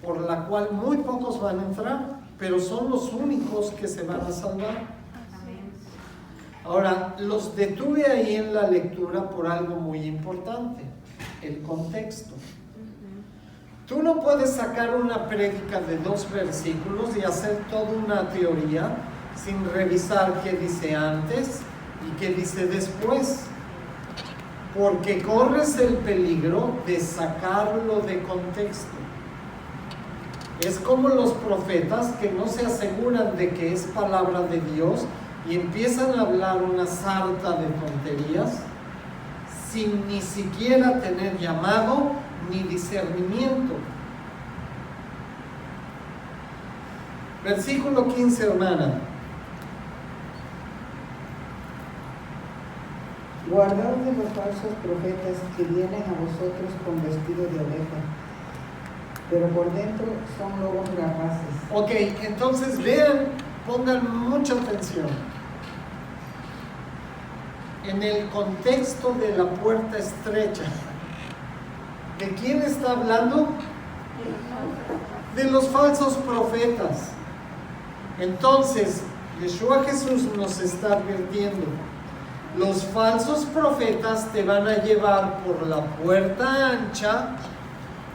Por la cual muy pocos van a entrar, pero son los únicos que se van a salvar. Ahora, los detuve ahí en la lectura por algo muy importante, el contexto. Tú no puedes sacar una prédica de 2 versículos y hacer toda una teoría sin revisar qué dice antes y qué dice después, porque corres el peligro de sacarlo de contexto. Es como los profetas que no se aseguran de que es palabra de Dios y empiezan a hablar una sarta de tonterías sin ni siquiera tener llamado ni discernimiento. Versículo 15, hermana. Guardaos de los falsos profetas que vienen a vosotros con vestido de oveja, pero por dentro son lobos rapaces. Ok, entonces vean, pongan mucha atención. En el contexto de la puerta estrecha, ¿de quién está hablando? De los falsos profetas. Entonces, Yeshua Jesús nos está advirtiendo, los falsos profetas te van a llevar por la puerta ancha,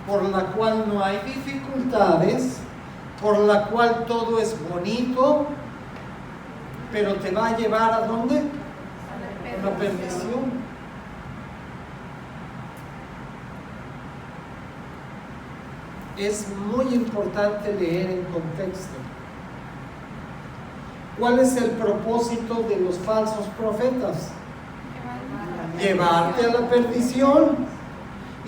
por la cual no hay dificultades, por la cual todo es bonito, pero te va a llevar ¿a dónde? A la perdición. Es muy importante leer en contexto. ¿Cuál es el propósito de los falsos profetas? Llevarte a la perdición.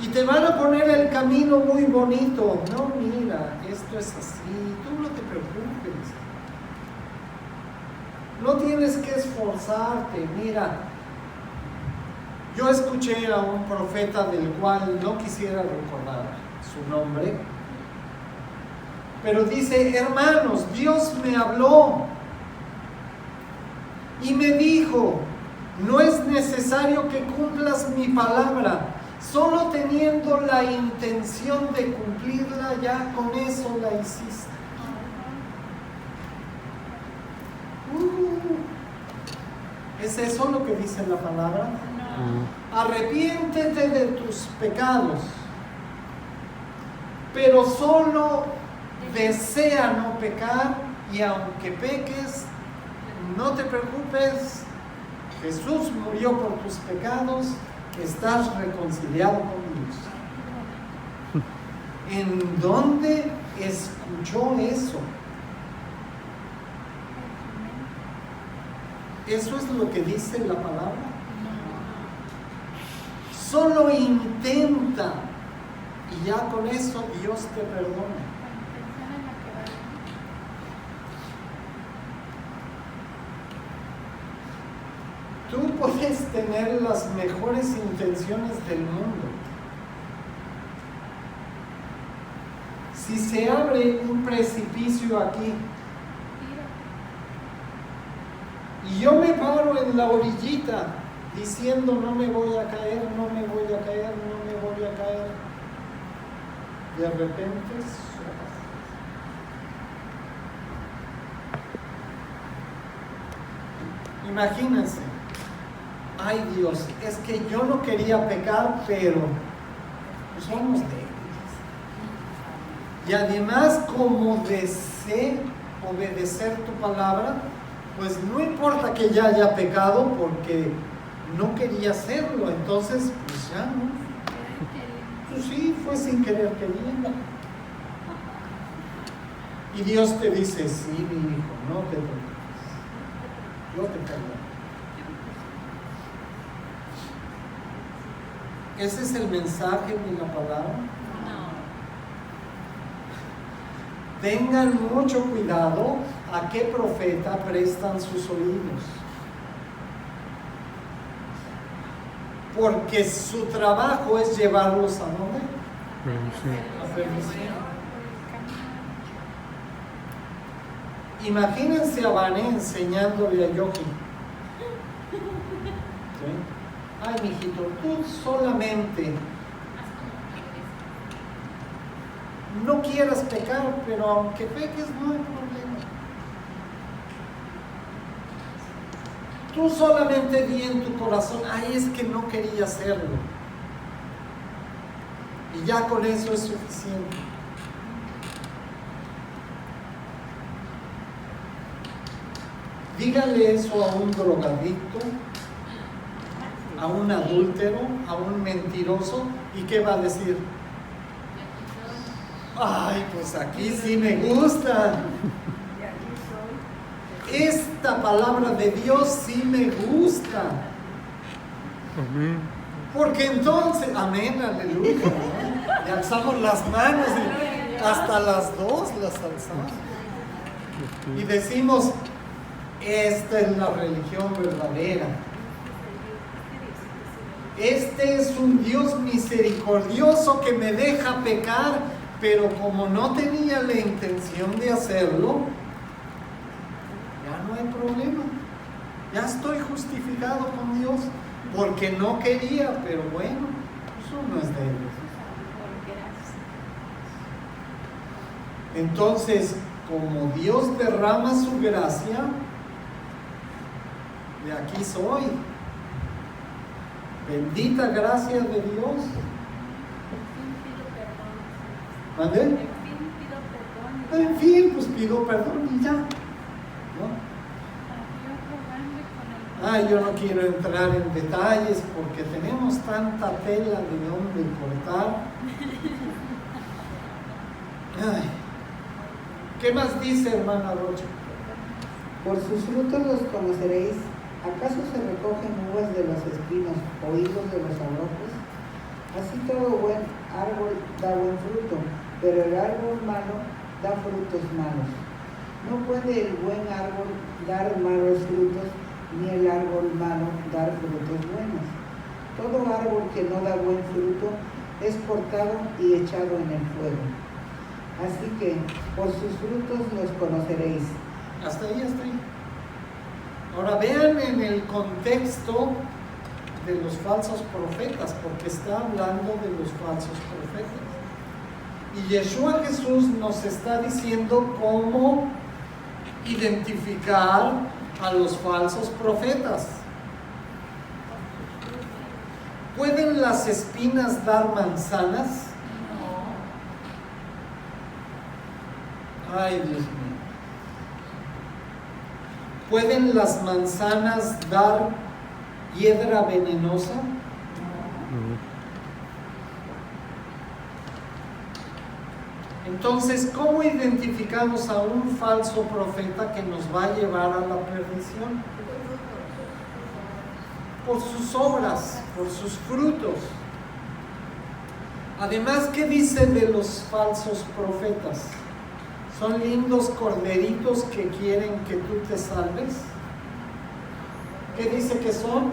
Y te van a poner el camino muy bonito. No, mira, esto es así. Tú no te preocupes. No tienes que esforzarte. Mira, yo escuché a un profeta del cual no quisiera recordar su nombre, pero dice: hermanos, Dios me habló y me dijo, no es necesario que cumplas mi palabra, solo teniendo la intención de cumplirla, ya con eso la hiciste. ¿Es eso lo que dice la palabra? Arrepiéntete de tus pecados, pero solo desea no pecar, y aunque peques, no te preocupes, Jesús murió por tus pecados, estás reconciliado con Dios. ¿En dónde escuchó eso? ¿Eso es lo que dice la palabra? Solo intenta y ya con eso Dios te perdona. Tú puedes tener las mejores intenciones del mundo. Si se abre un precipicio aquí y yo me paro en la orillita diciendo no me voy a caer, no me voy a caer, no me voy a caer, de repente imagínense, ay Dios, es que yo no quería pecar, pero somos débiles. Y además, como deseo obedecer tu palabra, pues no importa que ya haya pecado porque no quería hacerlo, entonces pues ya no. Pues sí, fue sin querer queriendo. Y Dios te dice, sí, mi hijo, no te preocupes, yo te perdono. ¿Ese es el mensaje de la palabra? Tengan mucho cuidado a qué profeta prestan sus oídos, porque su trabajo es llevarlos a ¿dónde? A perdición. Imagínense a Vané enseñándole a Yogi. ¿Sí? Ay, mijito, tú solamente no quieras pecar, pero aunque peques no hay problema. Tú solamente di en tu corazón, ay, es que no quería hacerlo. Y ya con eso es suficiente. Dígale eso a un drogadicto, a un adúltero, a un mentiroso, ¿y qué va a decir? Ay, pues aquí sí me gusta. Esta palabra de Dios sí me gusta. Amén. Porque entonces, amén, aleluya, ¿no? Le alzamos las manos y hasta las dos las alzamos. Y decimos, esta es la religión verdadera. Este es un Dios misericordioso que me deja pecar, pero como no tenía la intención de hacerlo, ya no hay problema. Ya estoy justificado con Dios, porque no quería, pero bueno, eso no es de Él. Entonces, como Dios derrama su gracia, de aquí soy. Bendita gracia de Dios. ¿Mande? En fin, pues pido perdón y ya, ¿no? Ay, yo no quiero entrar en detalles porque tenemos tanta tela de donde cortar. Ay. ¿Qué más dice, hermana Rocha? Por sus frutos los conoceréis. ¿Acaso se recogen uvas de los espinos o higos de los abrojos? Así todo buen árbol da buen fruto, pero el árbol malo da frutos malos. No puede el buen árbol dar malos frutos, ni el árbol malo dar frutos buenos. Todo árbol que no da buen fruto es cortado y echado en el fuego. Así que por sus frutos los conoceréis. Hasta ahí, hasta ahí. Ahora vean en el contexto de los falsos profetas, porque está hablando de los falsos profetas. Y Yeshua Jesús nos está diciendo cómo identificar a los falsos profetas. ¿Pueden las espinas dar manzanas? Ay, Dios mío. ¿Pueden las manzanas dar hiedra venenosa? Entonces, ¿cómo identificamos a un falso profeta que nos va a llevar a la perdición? Por sus obras, por sus frutos. Además, ¿qué dice de los falsos profetas? ¿Son lindos corderitos que quieren que tú te salves? ¿Qué dice que son?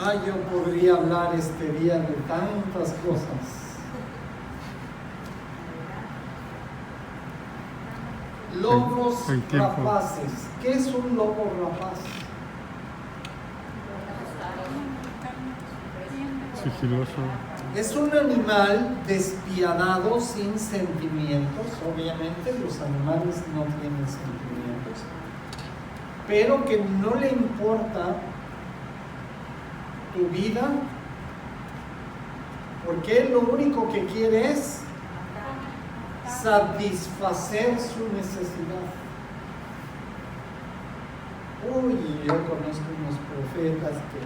Ay, yo podría hablar este día de tantas cosas. Lobos rapaces. ¿Qué es un lobo rapaz? Sigiloso. Es un animal despiadado, sin sentimientos. Obviamente los animales no tienen sentimientos, pero que no le importa tu vida, porque él lo único que quiere es satisfacer su necesidad. Uy, yo conozco unos profetas que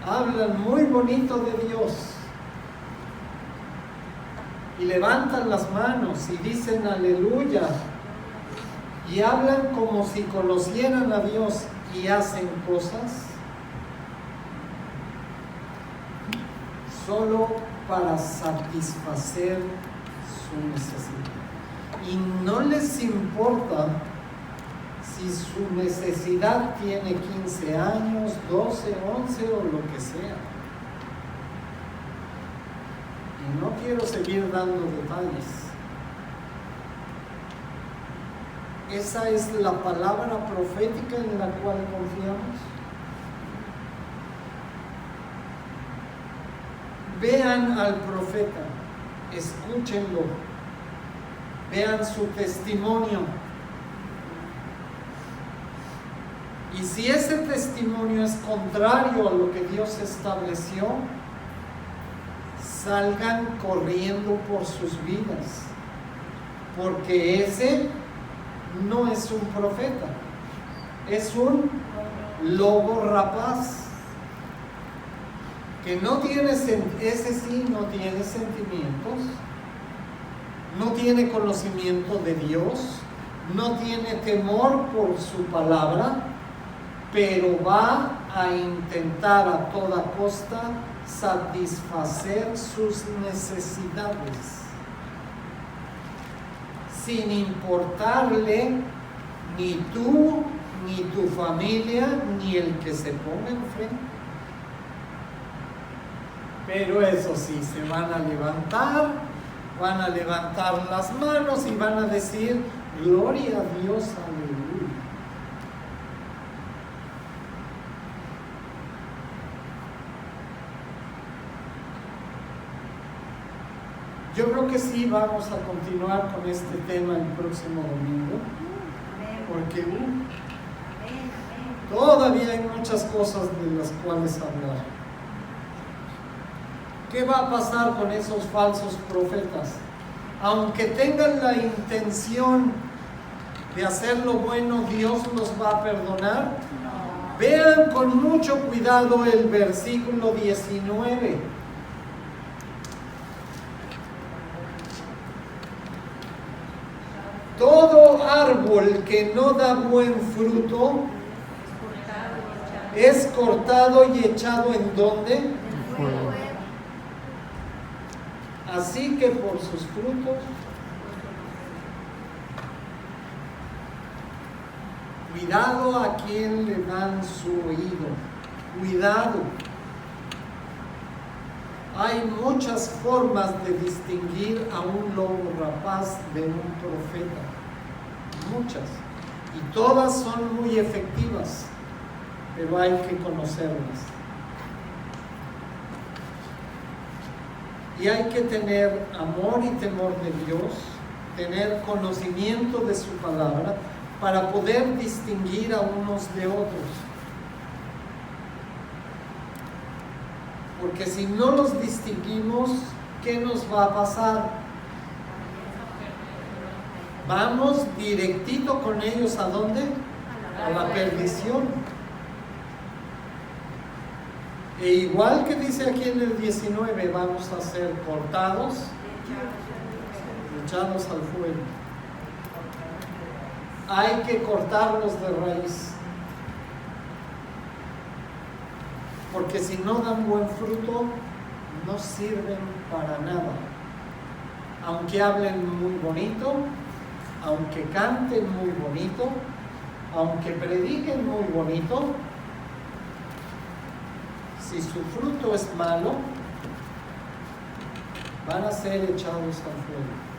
hablan muy bonito de Dios y levantan las manos y dicen aleluya y hablan como si conocieran a Dios y hacen cosas solo para satisfacer su necesidad. Y no les importa si su necesidad tiene 15 años, 12, 11 o lo que sea. Y no quiero seguir dando detalles. Esa es la palabra profética en la cual confiamos. Vean al profeta, escúchenlo, vean su testimonio. Y si ese testimonio es contrario a lo que Dios estableció, salgan corriendo por sus vidas, porque ese no es un profeta, es un lobo rapaz. Que no tiene, ese sí no tiene sentimientos, no tiene conocimiento de Dios, no tiene temor por su palabra, pero va a intentar a toda costa satisfacer sus necesidades, sin importarle ni tú, ni tu familia, ni el que se ponga enfrente. Pero eso sí, se van a levantar las manos y van a decir, gloria a Dios, aleluya. Yo creo que sí vamos a continuar con este tema el próximo domingo, porque todavía hay muchas cosas de las cuales hablar. ¿Qué va a pasar con esos falsos profetas? Aunque tengan la intención de hacer lo bueno, ¿Dios los va a perdonar? Vean con mucho cuidado el versículo 19. Todo árbol que no da buen fruto es cortado y echado ¿en dónde? Fuego. Así que por sus frutos. Cuidado a quien le dan su oído. Cuidado. Hay muchas formas de distinguir a un lobo rapaz de un profeta. Muchas. Y todas son muy efectivas, pero hay que conocerlas. Y hay que tener amor y temor de Dios, tener conocimiento de su palabra, para poder distinguir a unos de otros. Porque si no los distinguimos, ¿qué nos va a pasar? Vamos directito con ellos ¿a dónde? A la perdición. E igual que dice aquí en el 19, vamos a ser cortados, echados al fuego. Hay que cortarlos de raíz. Porque si no dan buen fruto, no sirven para nada. Aunque hablen muy bonito, aunque canten muy bonito, aunque prediquen muy bonito, si su fruto es malo, van a ser echados al fuego.